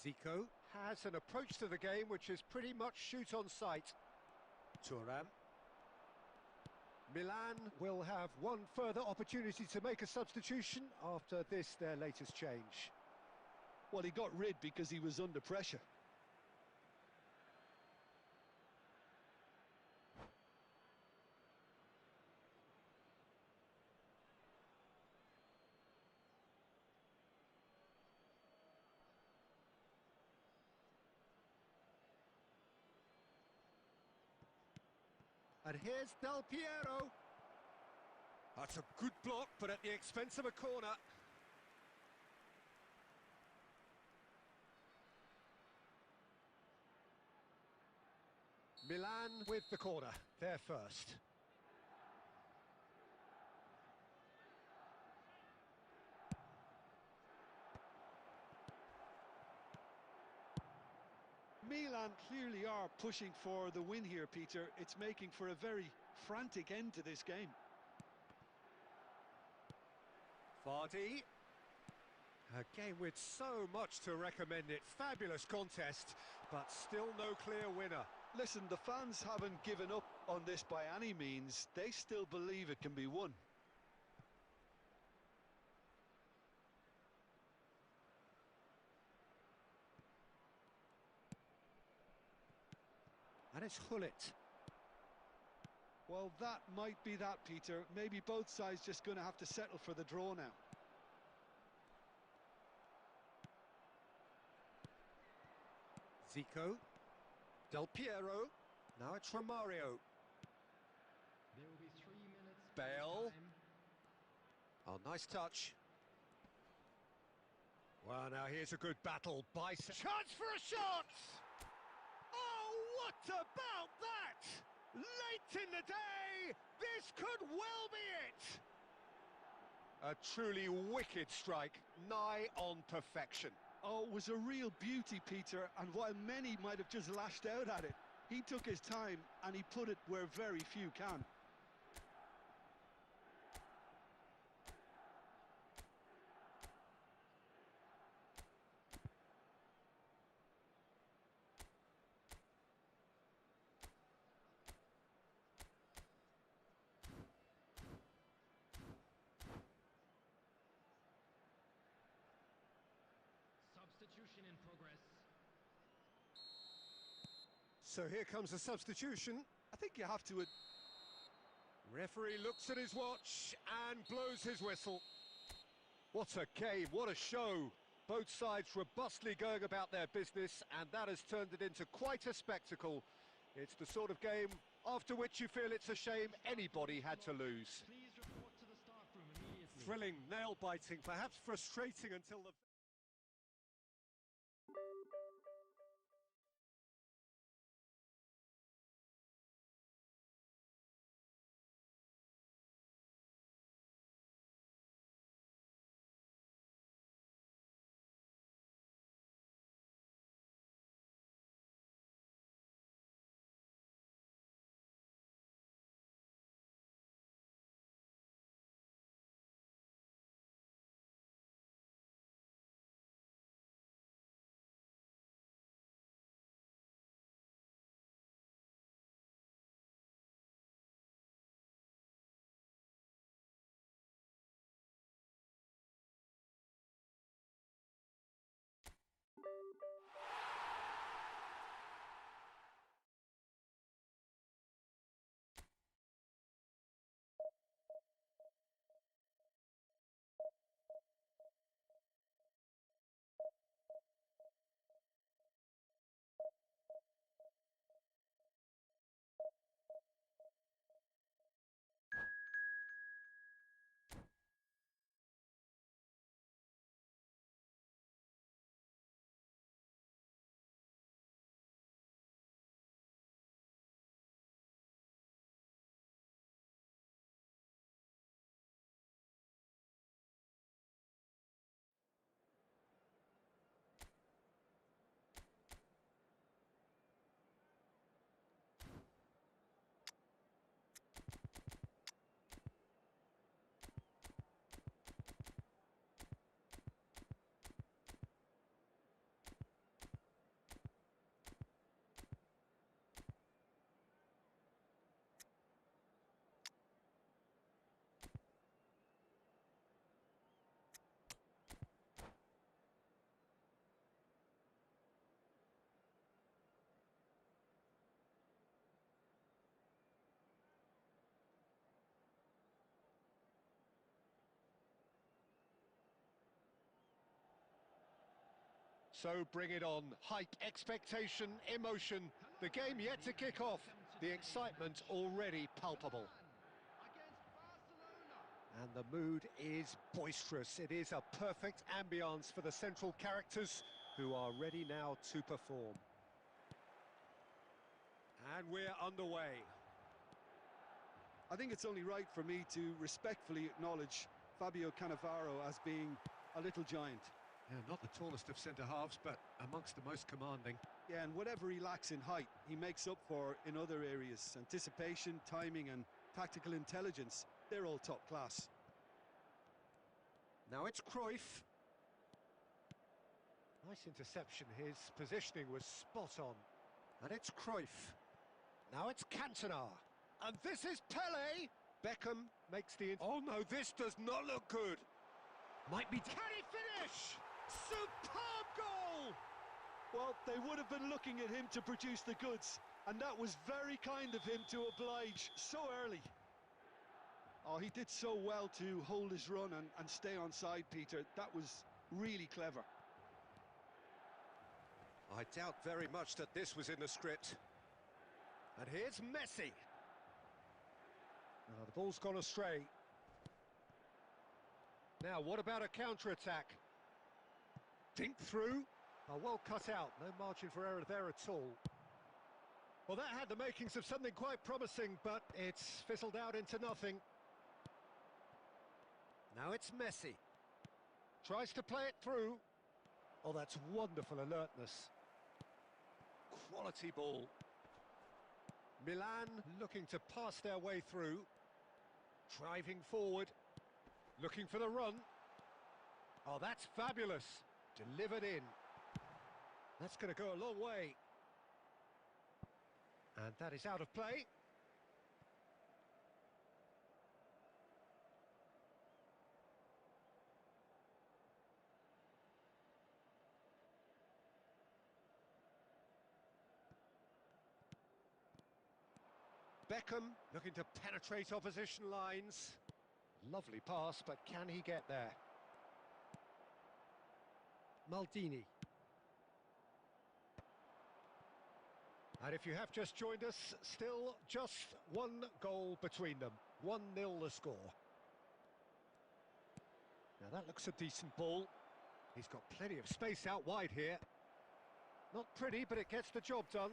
Zico has an approach to the game which is pretty much shoot on sight. Thuram. Milan will have one further opportunity to make a substitution after this, their latest change. Well, he got rid because he was under pressure. And here's Del Piero. That's a good block, but at the expense of a corner. Milan with the corner, they're first. Milan clearly are pushing for the win here, Peter. It's making for a very frantic end to this game. Vardy. A game with so much to recommend it. Fabulous contest, but still no clear winner. Listen, the fans haven't given up on this by any means. They still believe it can be won. And it's Hullet. Well, that might be that, Peter. Maybe both sides just going to have to settle for the draw now. Zico. Del Piero. Now it's Romario. There will be 3 minutes. Bale. Time. Oh, nice touch. Well, now here's a good battle. Chance for a shot! Oh, what about that? Late in the day! This could well be it! A truly wicked strike, nigh on perfection. Oh, it was a real beauty, Peter, and while many might have just lashed out at it, he took his time and he put it where very few can. Substitution in progress. So here comes a substitution. I think you have to... Referee looks at his watch and blows his whistle. What a game, what a show. Both sides robustly going about their business, and that has turned it into quite a spectacle. It's the sort of game after which you feel it's a shame anybody had to lose. Please report to the staff room immediately. Thrilling, nail-biting, perhaps frustrating until the... So bring it on. Hype, expectation, emotion. The game yet to kick off. The excitement already palpable. And the mood is boisterous. It is a perfect ambience for the central characters who are ready now to perform. And we're underway. I think it's only right for me to respectfully acknowledge Fabio Cannavaro as being a little giant. Yeah, not the tallest of centre-halves, but amongst the most commanding. Yeah, and whatever he lacks in height, he makes up for in other areas. Anticipation, timing and tactical intelligence, they're all top class. Now it's Cruyff. Nice interception, his positioning was spot on. And it's Cruyff. Now it's Cantona. And this is Pele! Beckham makes the... Oh no, this does not look good! Might be... Can he finish? Superb goal! Well, they would have been looking at him to produce the goods, and that was very kind of him to oblige so early. Oh, he did so well to hold his run and stay on side, Peter. That was really clever. I doubt very much that this was in the script. And here's Messi. The ball's gone astray. Now, what about a counter-attack? Dink through. Oh, well cut out. No margin for error there at all. Well, that had the makings of something quite promising, but it's fizzled out into nothing. Now it's Messi. Tries to play it through. Oh, that's wonderful alertness. Quality ball. Milan looking to pass their way through. Driving forward. Looking for the run. Oh, that's fabulous. Delivered in. That's going to go a long way. And that is out of play. Beckham looking to penetrate opposition lines. Lovely pass, but can he get there? Maldini. And if you have just joined us, still just one goal between them. 1-0 the score. Now that looks a decent ball. He's got plenty of space out wide here. Not pretty, but it gets the job done.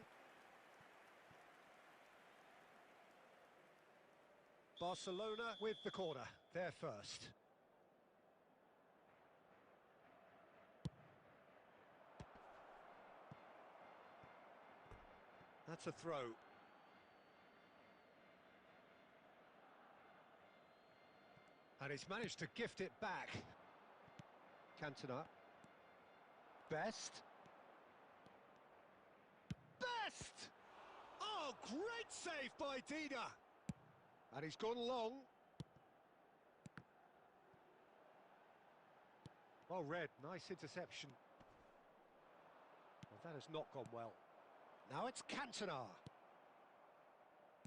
Barcelona with the corner. They're first. That's a throw. And he's managed to gift it back. Cantona. Best. Best! Oh, great save by Dida. And he's gone long. Well read, nice interception. Well, that has not gone well. Now it's Cantona.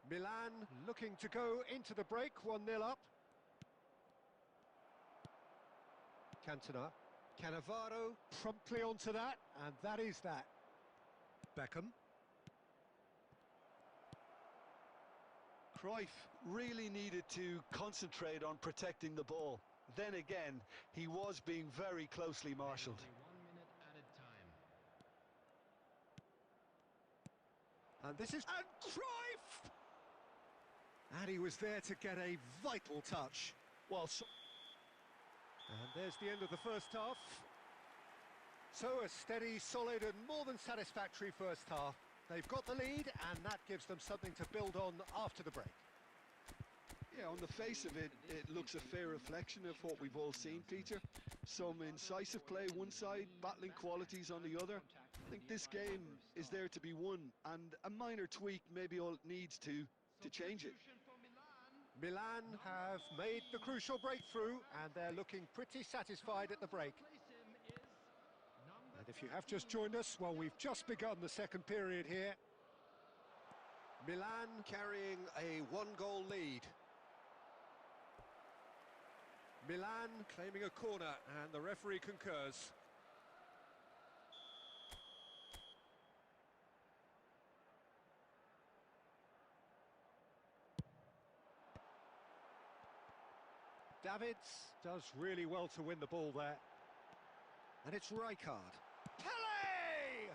Milan looking to go into the break, 1-0 up. Cantona. Cannavaro promptly onto that, and that is that. Beckham. Cruyff really needed to concentrate on protecting the ball. Then again, he was being very closely marshalled. 1 minute added time. And this is... And Cruyff! And he was there to get a vital touch. Well, And there's the end of the first half. So a steady, solid and more than satisfactory first half. They've got the lead and that gives them something to build on after the break. yeah, on the face of it, it looks a fair reflection of what we've all seen, Peter. Some incisive play one side, battling qualities on the other. I think this game is there to be won, and a minor tweak maybe all it needs to change it. Milan have made the crucial breakthrough and they're looking pretty satisfied at the break. And if you have just joined us, well, we've just begun the second period here. Milan carrying a one-goal lead. Milan claiming a corner and the referee concurs. Davids does really well to win the ball there. And it's Rijkaard. Pele!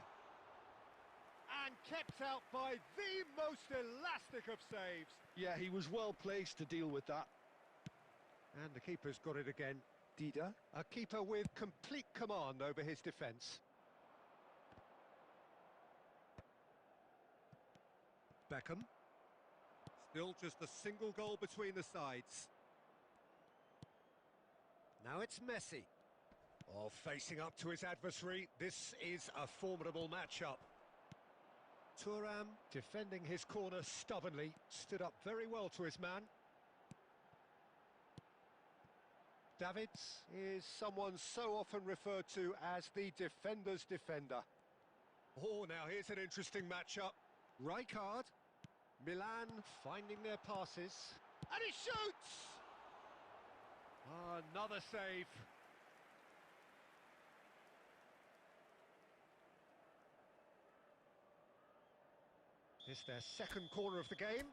And kept out by the most elastic of saves. Yeah, he was well placed to deal with that. And the keeper's got it again. Dida, a keeper with complete command over his defence. Beckham. Still just a single goal between the sides. Now it's Messi. Oh, facing up to his adversary, this is a formidable matchup. Thuram, defending his corner stubbornly, stood up very well to his man. Davids is someone so often referred to as the defender's defender. Oh, now here's an interesting matchup. Rijkaard, Milan finding their passes. And he shoots! Oh, another save. It's their second corner of the game.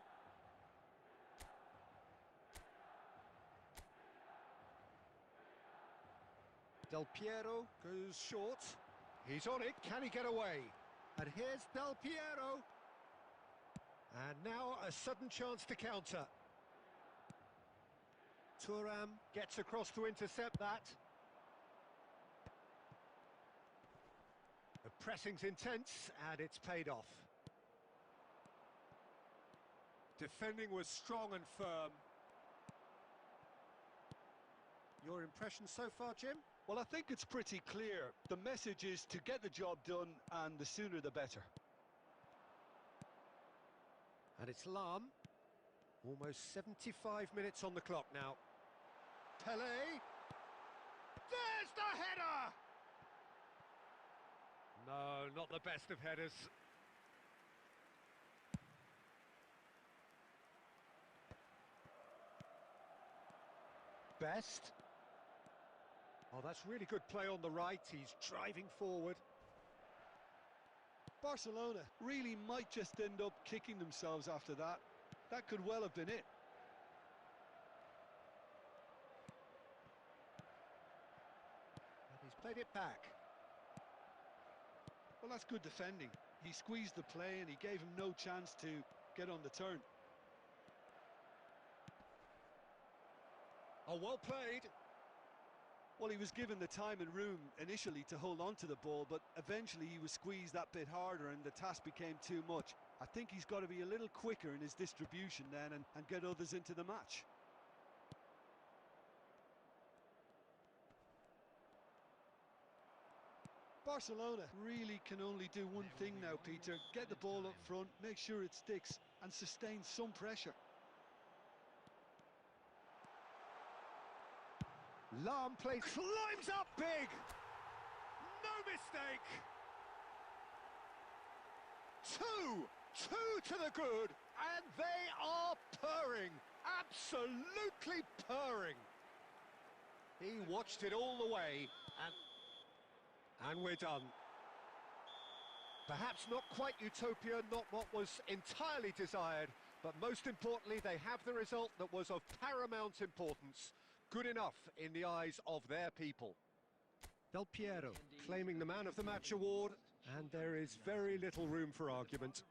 Del Piero goes short. He's on it. Can he get away? And here's Del Piero. And now a sudden chance to counter. Thuram gets across to intercept that. The pressing's intense and it's paid off. Defending was strong and firm. Your impression so far, Jim? Well, I think it's pretty clear. The message is to get the job done, and the sooner the better. And it's Lahm. Almost 75 minutes on the clock now. Pele. There's the header! No, not the best of headers. Best. Oh, that's really good play on the right. He's driving forward. Barcelona really might just end up kicking themselves after that. That could well have been it. And he's played it back. Well, that's good defending. He squeezed the play and he gave him no chance to get on the turn. Oh, well played. Well, he was given the time and room initially to hold on to the ball, but eventually he was squeezed that bit harder and the task became too much. I think he's got to be a little quicker in his distribution then and get others into the match. Barcelona really can only do one thing now, Peter. Get the ball up front, make sure it sticks, and sustain some pressure. Lahm plays, climbs up big! No mistake! Two to the good, and they are purring, absolutely purring. He watched it all the way, and we're done. Perhaps not quite utopia, not what was entirely desired, but most importantly, they have the result that was of paramount importance. Good enough in the eyes of their people. Del Piero claiming the Man of the Match award, and there is very little room for argument.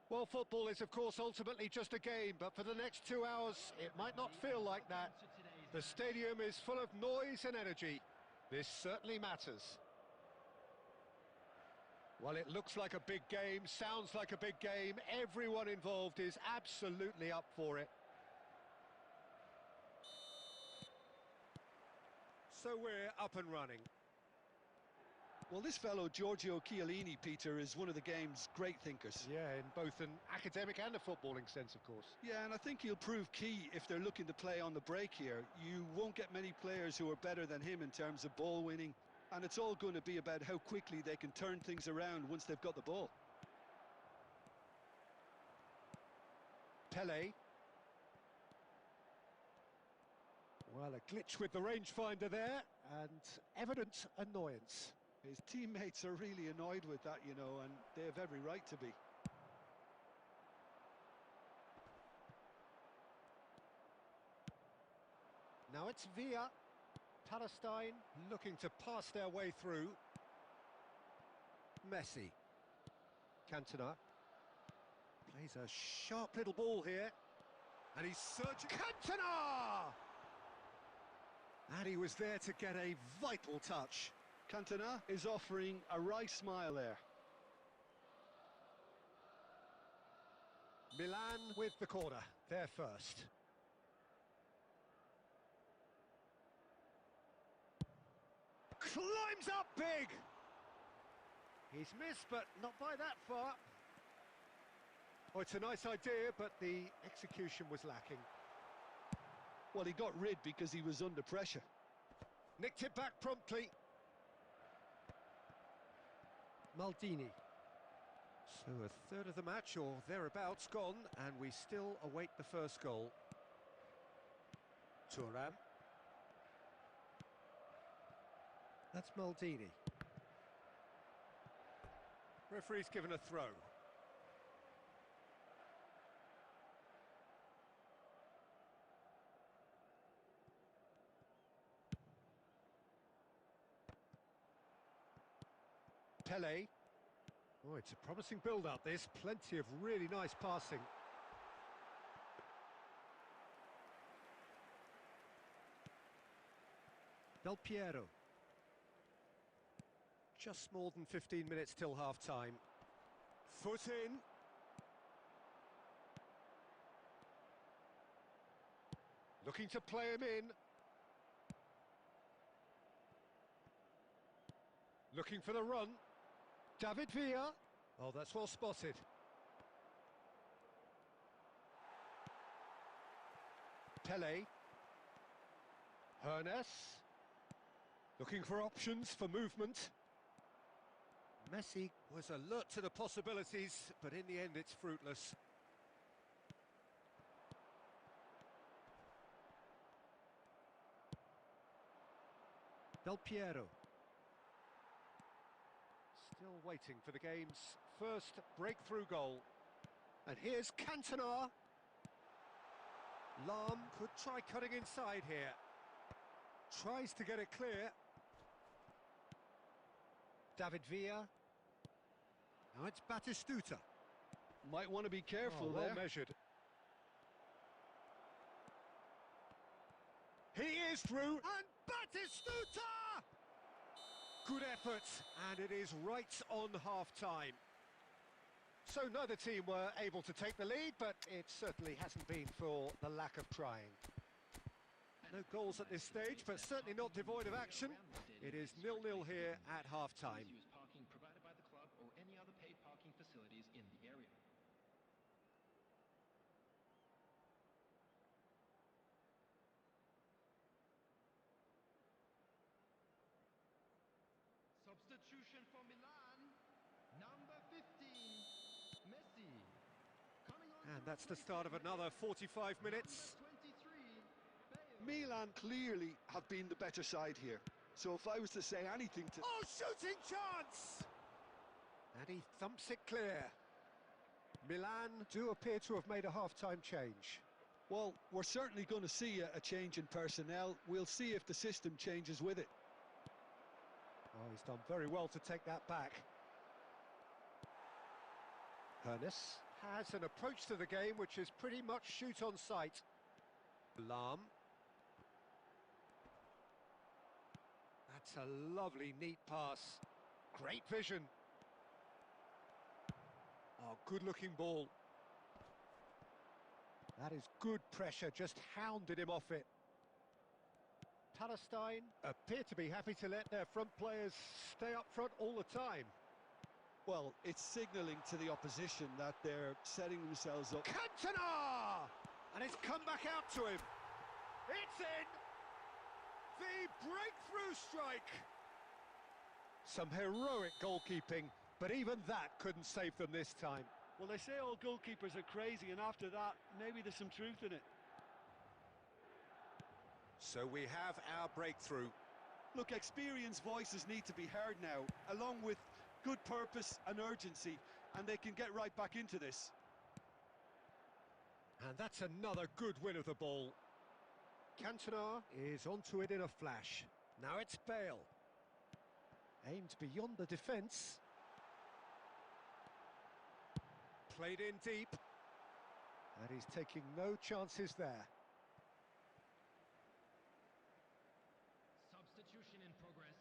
Well, football is, of course, ultimately just a game, but for the next 2 hours, it might not feel like that. The stadium is full of noise and energy. This certainly matters. Well, it looks like a big game, sounds like a big game. Everyone involved is absolutely up for it. So we're up and running. Well, this fellow, Giorgio Chiellini, Peter, is one of the game's great thinkers. Yeah, in both an academic and a footballing sense, of course. Yeah, and I think he'll prove key if they're looking to play on the break here. You won't get many players who are better than him in terms of ball winning, and it's all going to be about how quickly they can turn things around once they've got the ball. Pele. Well, a glitch with the rangefinder there, and evident annoyance. His teammates are really annoyed with that, you know, and they have every right to be. Now it's Villa. Palestine looking to pass their way through. Messi. Cantona. Plays a sharp little ball here. And he's searching. Cantona! And he was there to get a vital touch. Cantona is offering a wry smile there. Milan with the corner. They're first. Climbs up big! He's missed, but not by that far. Oh, it's a nice idea, but the execution was lacking. Well, he got rid because he was under pressure. Nicked it back promptly. Maldini. So a third of the match, or thereabouts, gone, and we still await the first goal. Thuram. That's Maldini. Referee's given a throw. Pele. Oh, it's a promising build-up, this. Plenty of really nice passing. Del Piero. Just more than 15 minutes till half-time. Foot in. Looking to play him in. Looking for the run. David Villa. Oh, that's well spotted. Pele. Hernes. Looking for options for movement. Messi was alert to the possibilities, but in the end it's fruitless. Del Piero. Still waiting for the game's first breakthrough goal. And here's Cantona. Lahm could try cutting inside here. Tries to get it clear. David Villa. Now it's Batistuta. Might want to be careful well there. Measured. He is through, and Batistuta! Good effort, and it is right on half-time. So neither team were able to take the lead, but it certainly hasn't been for the lack of trying. No goals at this stage, but certainly not devoid of action. It is 0-0 here at half-time. Use parking provided by the club or any other paid parking facilities in the area. Substitution for Milan, number 15, Messi. Coming on And that's the start of another 45 minutes. 23, Milan clearly have been the better side here. So if I was to say anything to... Oh, shooting chance! And he thumps it clear. Milan do appear to have made a half-time change. Well, we're certainly going to see a change in personnel. We'll see if the system changes with it. Oh, he's done very well to take that back. Hernes has an approach to the game which is pretty much shoot on sight. Lahm. That's a lovely, neat pass. Great vision. Oh, good-looking ball. That is good pressure, just hounded him off it. Palestine appear to be happy to let their front players stay up front all the time. Well, it's signalling to the opposition that they're setting themselves up. Cantona! And it's come back out to him. It's in! The breakthrough strike! Some heroic goalkeeping, but even that couldn't save them this time. Well, they say all goalkeepers are crazy, and after that, maybe there's some truth in it. So we have our breakthrough. Look, experienced voices need to be heard now, along with good purpose and urgency, and they can get right back into this. And that's another good win of the ball. Cantona is onto it in a flash. Now it's Bale. Aimed beyond the defence. Played in deep. And he's taking no chances there. Substitution in progress.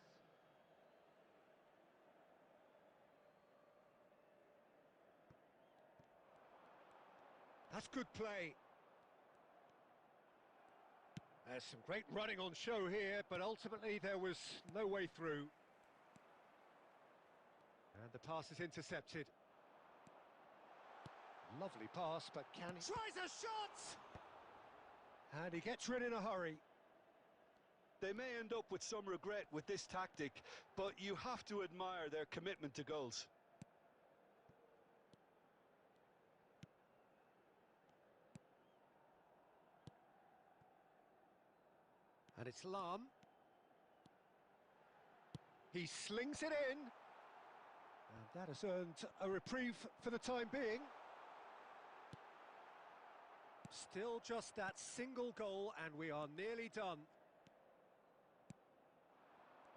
That's good play. There's some great running on show here, but ultimately there was no way through. And the pass is intercepted. Lovely pass, but can he... Tries a shot! And he gets rid in a hurry. They may end up with some regret with this tactic, but you have to admire their commitment to goals. And it's Lam. He slings it in. And that has earned a reprieve for the time being. Still just that single goal and we are nearly done.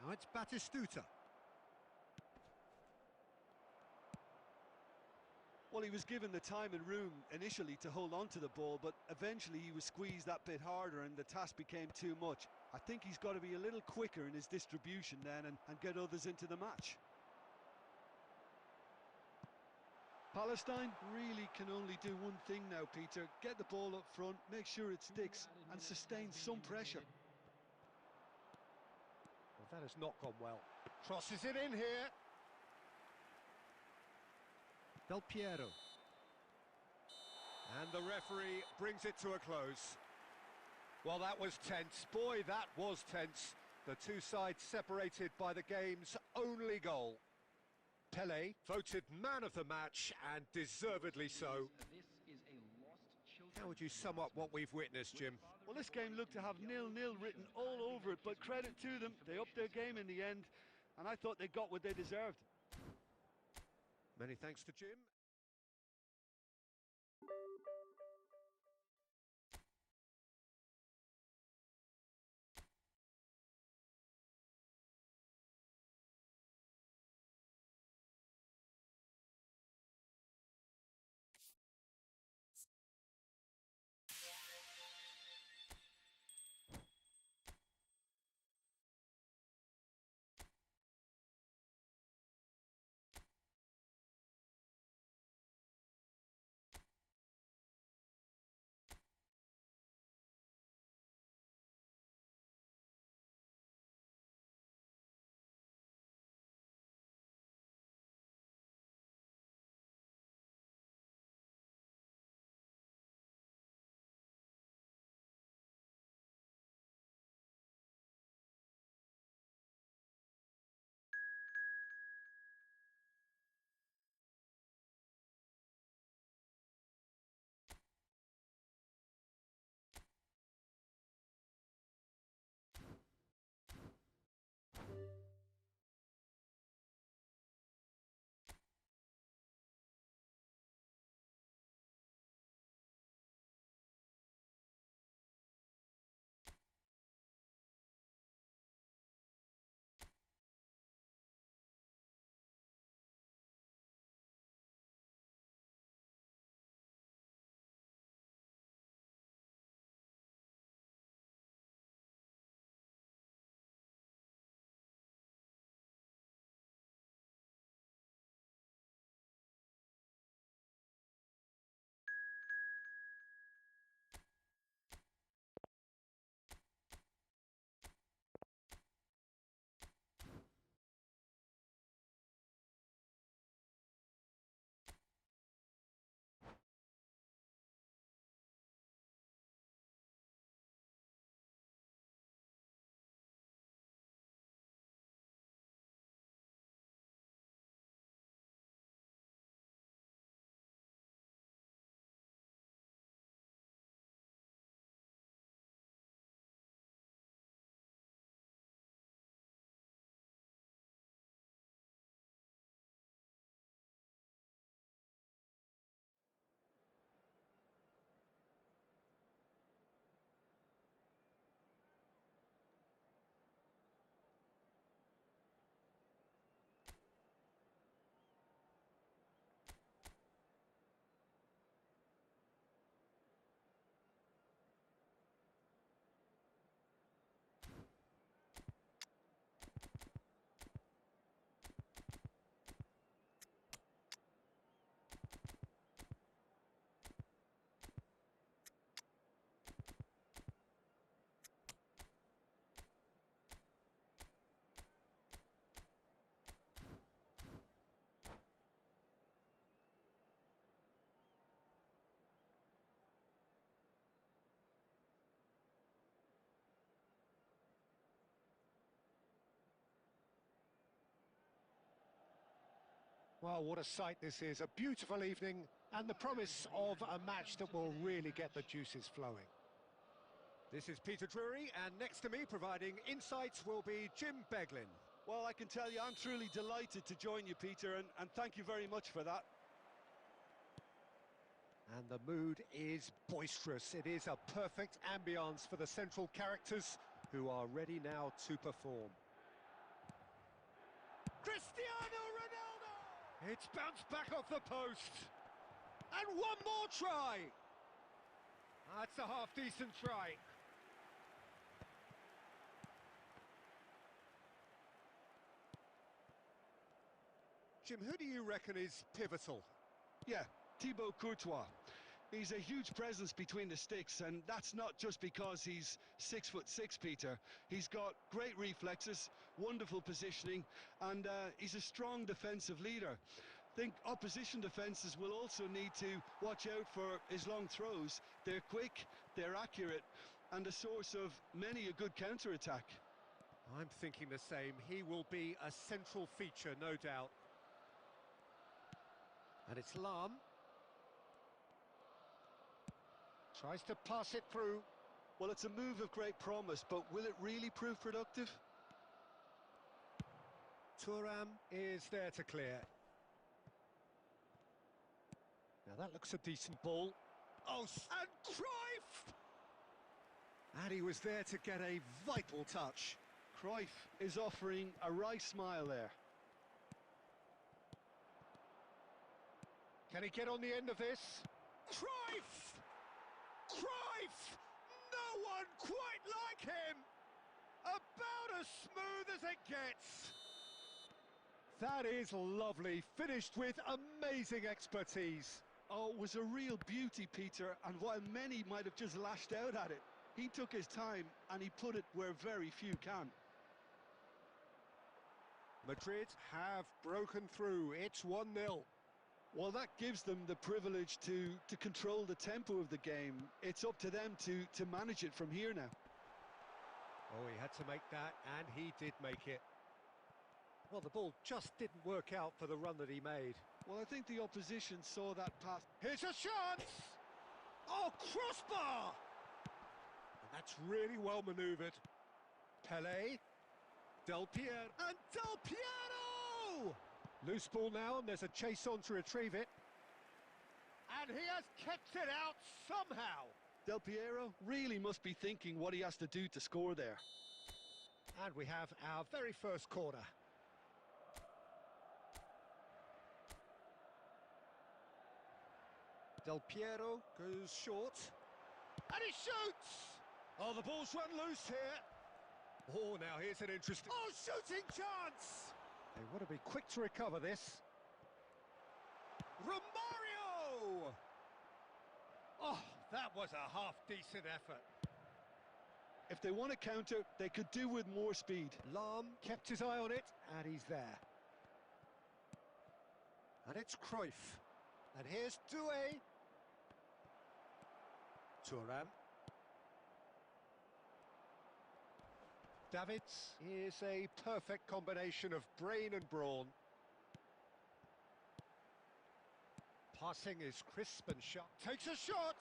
Now it's Batistuta. Well, he was given the time and room initially to hold on to the ball, but eventually he was squeezed that bit harder and the task became too much. I think he's got to be a little quicker in his distribution then and get others into the match. Palestine really can only do one thing now, Peter. Get the ball up front, make sure it sticks, and sustain some pressure. Well, that has not gone well. Crosses it in here. Del Piero. And the referee brings it to a close. Well, that was tense. Boy, that was tense. The two sides separated by the game's only goal. Pelé voted man of the match, and deservedly so. How would you sum up what we've witnessed, Jim? Well, this game looked to have 0-0 written all over it, but credit to them, they upped their game in the end, and I thought they got what they deserved. Many thanks to Jim. Well, what a sight this is. A beautiful evening and the promise of a match that will really get the juices flowing. This is Peter Drury, and next to me providing insights will be Jim Beglin. Well, I can tell you I'm truly delighted to join you, Peter, and thank you very much for that. And the mood is boisterous. It is a perfect ambience for the central characters who are ready now to perform. Cristiano Ronaldo! It's bounced back off the post. And one more try. That's a half-decent try. Jim, who do you reckon is pivotal? Yeah, Thibaut Courtois. He's a huge presence between the sticks, and that's not just because he's 6'6", Peter. He's got great reflexes, wonderful positioning, and he's a strong defensive leader. I think opposition defences will also need to watch out for his long throws. They're quick, they're accurate, and a source of many a good counter-attack. I'm thinking the same. He will be a central feature, no doubt. And it's Lahm. Tries to pass it through. Well, it's a move of great promise, but will it really prove productive? Thuram is there to clear. Now that looks a decent ball. Oh, and Cruyff! And he was there to get a vital touch. Cruyff is offering a wry smile there. Can he get on the end of this? Cruyff! Cruyff! No one quite like him! About as smooth as it gets. That is lovely, finished with amazing expertise. Oh, it was a real beauty, Peter, and while many might have just lashed out at it, he took his time and he put it where very few can. Madrid have broken through. It's 1-0. Well, that gives them the privilege to control the tempo of the game. It's up to them to manage it from here now. Oh, he had to make that, and he did make it. Well, the ball just didn't work out for the run that he made. Well, I think the opposition saw that pass. Here's a chance! Oh, crossbar! And that's really well manoeuvred. Pelé, Del Piero, and Del Piero! Loose ball now, and there's a chase on to retrieve it. And he has kept it out somehow. Del Piero really must be thinking what he has to do to score there. And we have our very first corner. Del Piero goes short. And he shoots! Oh, the ball's run loose here. Oh, now here's an interesting... Oh, shooting chance! They want to be quick to recover this. Romario! Oh, that was a half-decent effort. If they want to counter, they could do with more speed. Lahm kept his eye on it, and he's there. And it's Cruyff. And here's Doué. Thuram. Davids is a perfect combination of brain and brawn. Passing is crisp and sharp. Takes a shot!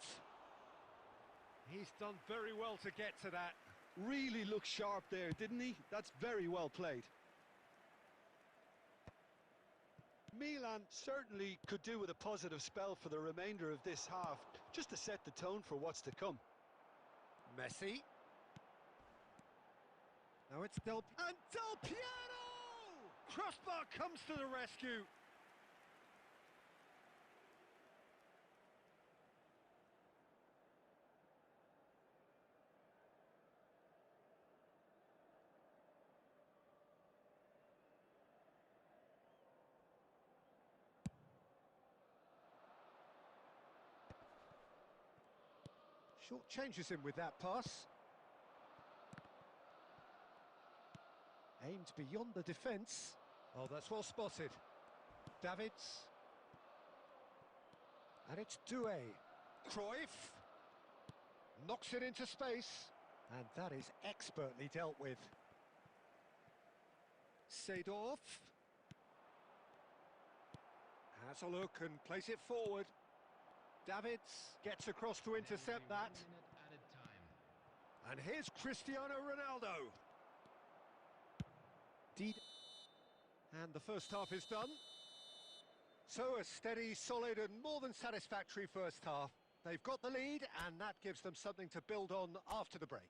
He's done very well to get to that. Really looked sharp there, didn't he? That's very well played. Milan certainly could do with a positive spell for the remainder of this half, just to set the tone for what's to come. Messi. Now it's Del Piero! Crossbar comes to the rescue. Short changes him with that pass. Aimed beyond the defence. Oh, that's well spotted. Davids. And it's Doué. Cruyff. Knocks it into space. And that is expertly dealt with. Seedorf. Has a look and place it forward. Davids gets across to intercept that. 1 minute added time. And here's Cristiano Ronaldo. And the first half is done. So a steady, solid and more than satisfactory first half. They've got the lead and that gives them something to build on after the break.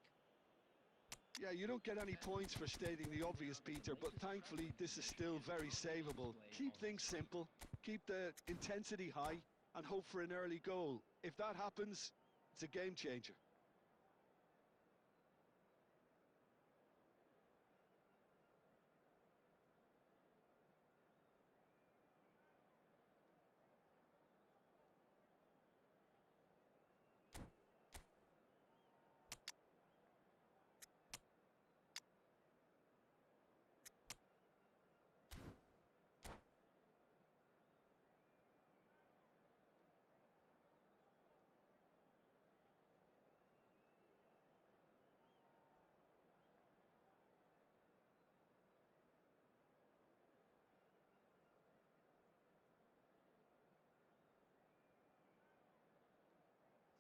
Yeah, you don't get any points for stating the obvious, Peter, but thankfully this is still very savable. Keep things simple, keep the intensity high, and hope for an early goal. If that happens, it's a game changer.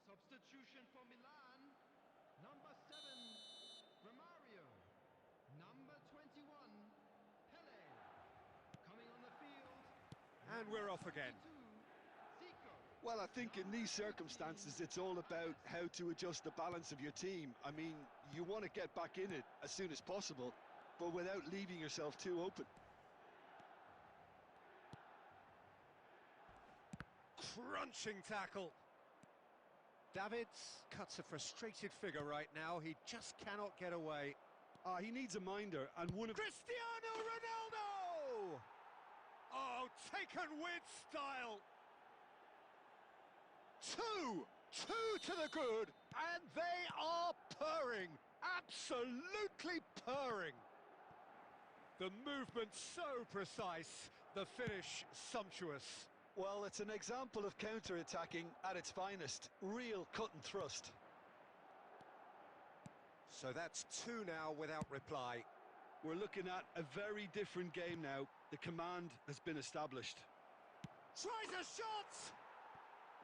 Substitution for Milan. Number 7, Romario. Number 21, Pele. Coming on the field. And we're off again. 22, Zico. Well, I think in these circumstances, it's all about how to adjust the balance of your team. I mean, you want to get back in it as soon as possible, but without leaving yourself too open. Crunching tackle. Davids cuts a frustrated figure right now. He just cannot get away. He needs a minder, and one of... Cristiano Ronaldo! Oh, taken with style. Two to the good, and they are purring. Absolutely purring. The movement so precise, the finish sumptuous. Well, it's an example of counter-attacking at its finest. Real cut and thrust. So that's two now without reply. We're looking at a very different game now. The command has been established. Tries a shot!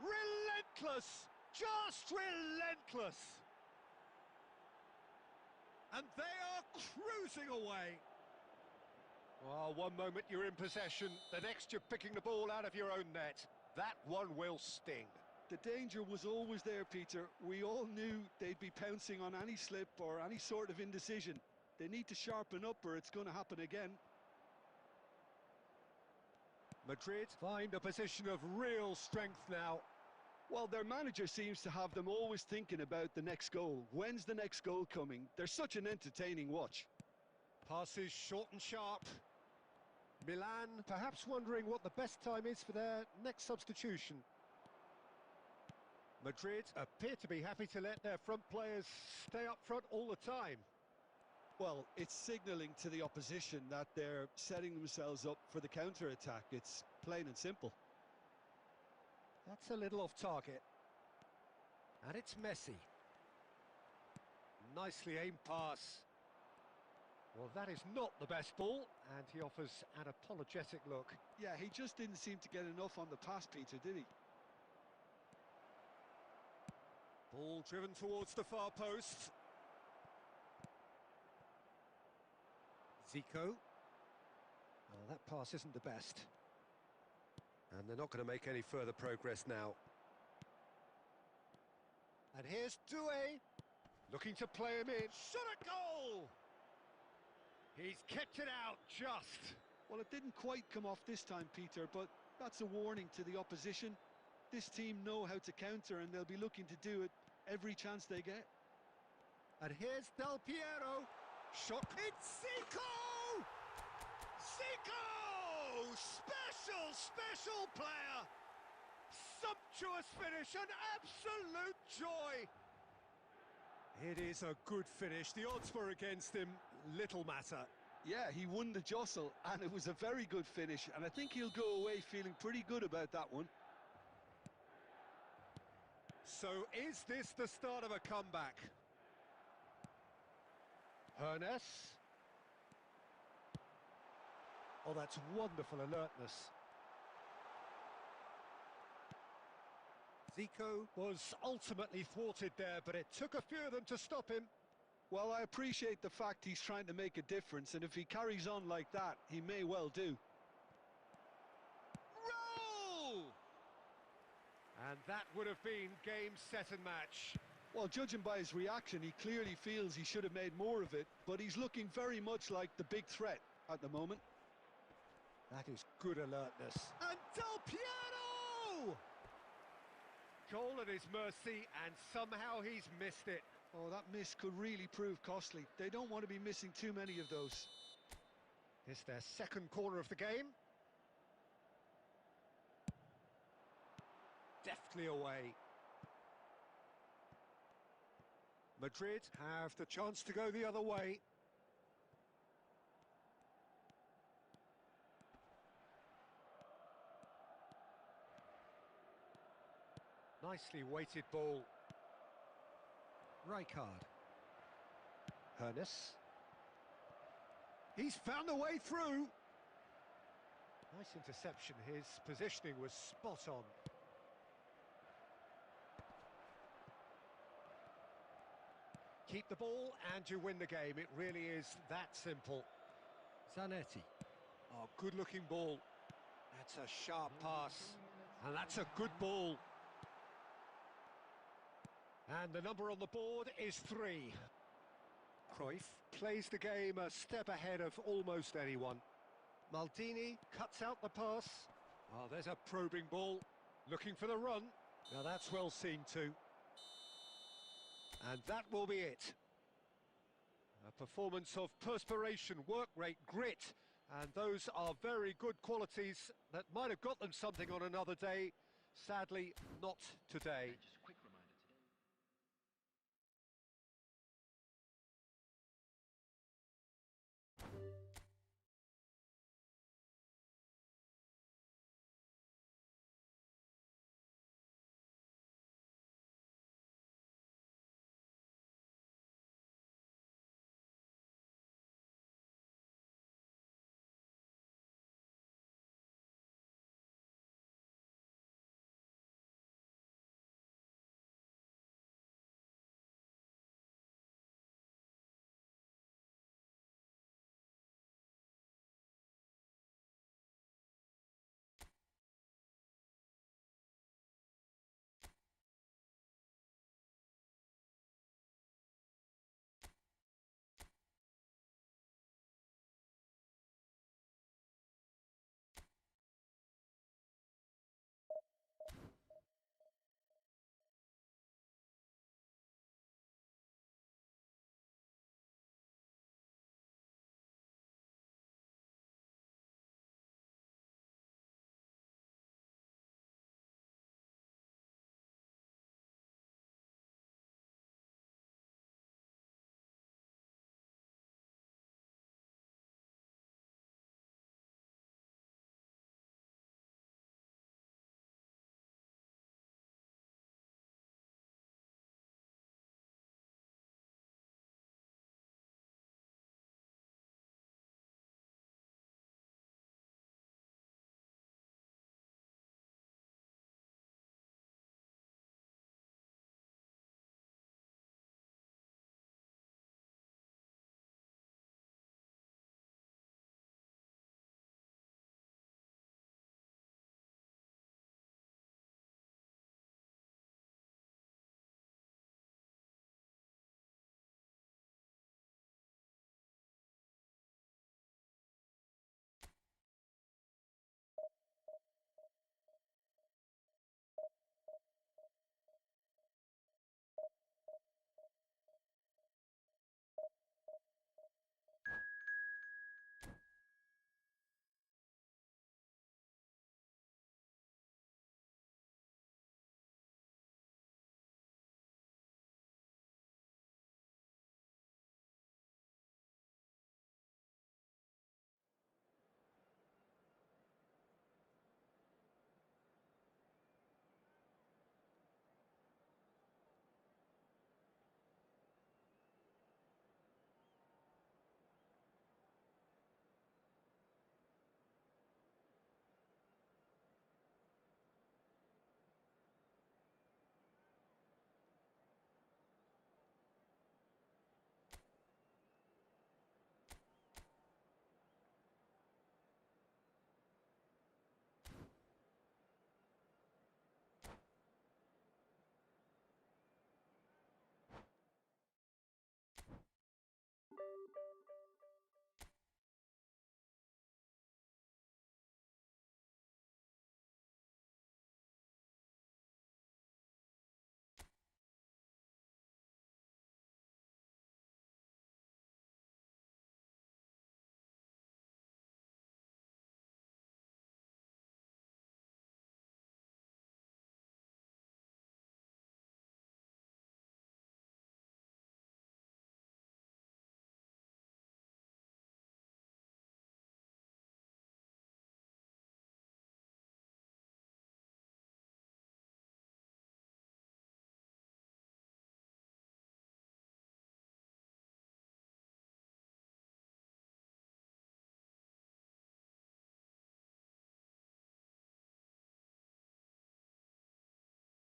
Relentless! Just relentless! And they are cruising away. Well, one moment you're in possession, the next you're picking the ball out of your own net. That one will sting. The danger was always there, Peter. We all knew they'd be pouncing on any slip or any sort of indecision. They need to sharpen up or it's going to happen again. Madrid find a position of real strength now. Well, their manager seems to have them always thinking about the next goal. When's the next goal coming? They're such an entertaining watch. Passes short and sharp. Milan perhaps wondering what the best time is for their next substitution. Madrid appear to be happy to let their front players stay up front all the time. Well, it's signalling to the opposition that they're setting themselves up for the counter-attack. It's plain and simple. That's a little off target. And it's Messi. Nicely aimed pass. Well, that is not the best ball, and he offers an apologetic look. Yeah, he just didn't seem to get enough on the pass, Peter, did he? Ball driven towards the far post. Zico. Well, that pass isn't the best. And they're not going to make any further progress now. And here's Doué, looking to play him in. Shot a goal! He's kept it out just. Well, it didn't quite come off this time, Peter, but that's a warning to the opposition. This team know how to counter and they'll be looking to do it every chance they get. And here's Del Piero. Shot. It's Zico! Zico! Special player! Sumptuous finish, an absolute joy! It is a good finish. The odds were against him. Little matter. Yeah, he won the jostle, and it was a very good finish, and I think he'll go away feeling pretty good about that one. So is this the start of a comeback? Hernes. Oh, that's wonderful alertness. Zico was ultimately thwarted there, but it took a few of them to stop him. Well, I appreciate the fact he's trying to make a difference, and if he carries on like that, he may well do. Roll! And that would have been game, set and match. Well, judging by his reaction, he clearly feels he should have made more of it, but he's looking very much like the big threat at the moment. That is good alertness. And Del Piero! Goal at his mercy, and somehow he's missed it. Oh, that miss could really prove costly. They don't want to be missing too many of those. It's their second corner of the game. Deftly away. Madrid have the chance to go the other way. Nicely weighted ball. Rijkaard. Hernes. He's found a way through. Nice interception. His positioning was spot on. Keep the ball and you win the game. It really is that simple. Zanetti. Oh, good-looking ball. That's a sharp pass. And that's a good ball. And the number on the board is 3. Cruyff plays the game a step ahead of almost anyone. Maldini cuts out the pass. Oh, there's a probing ball. Looking for the run. Now that's well seen too. And that will be it. A performance of perspiration, work rate, grit. And those are very good qualities that might have got them something on another day. Sadly, not today.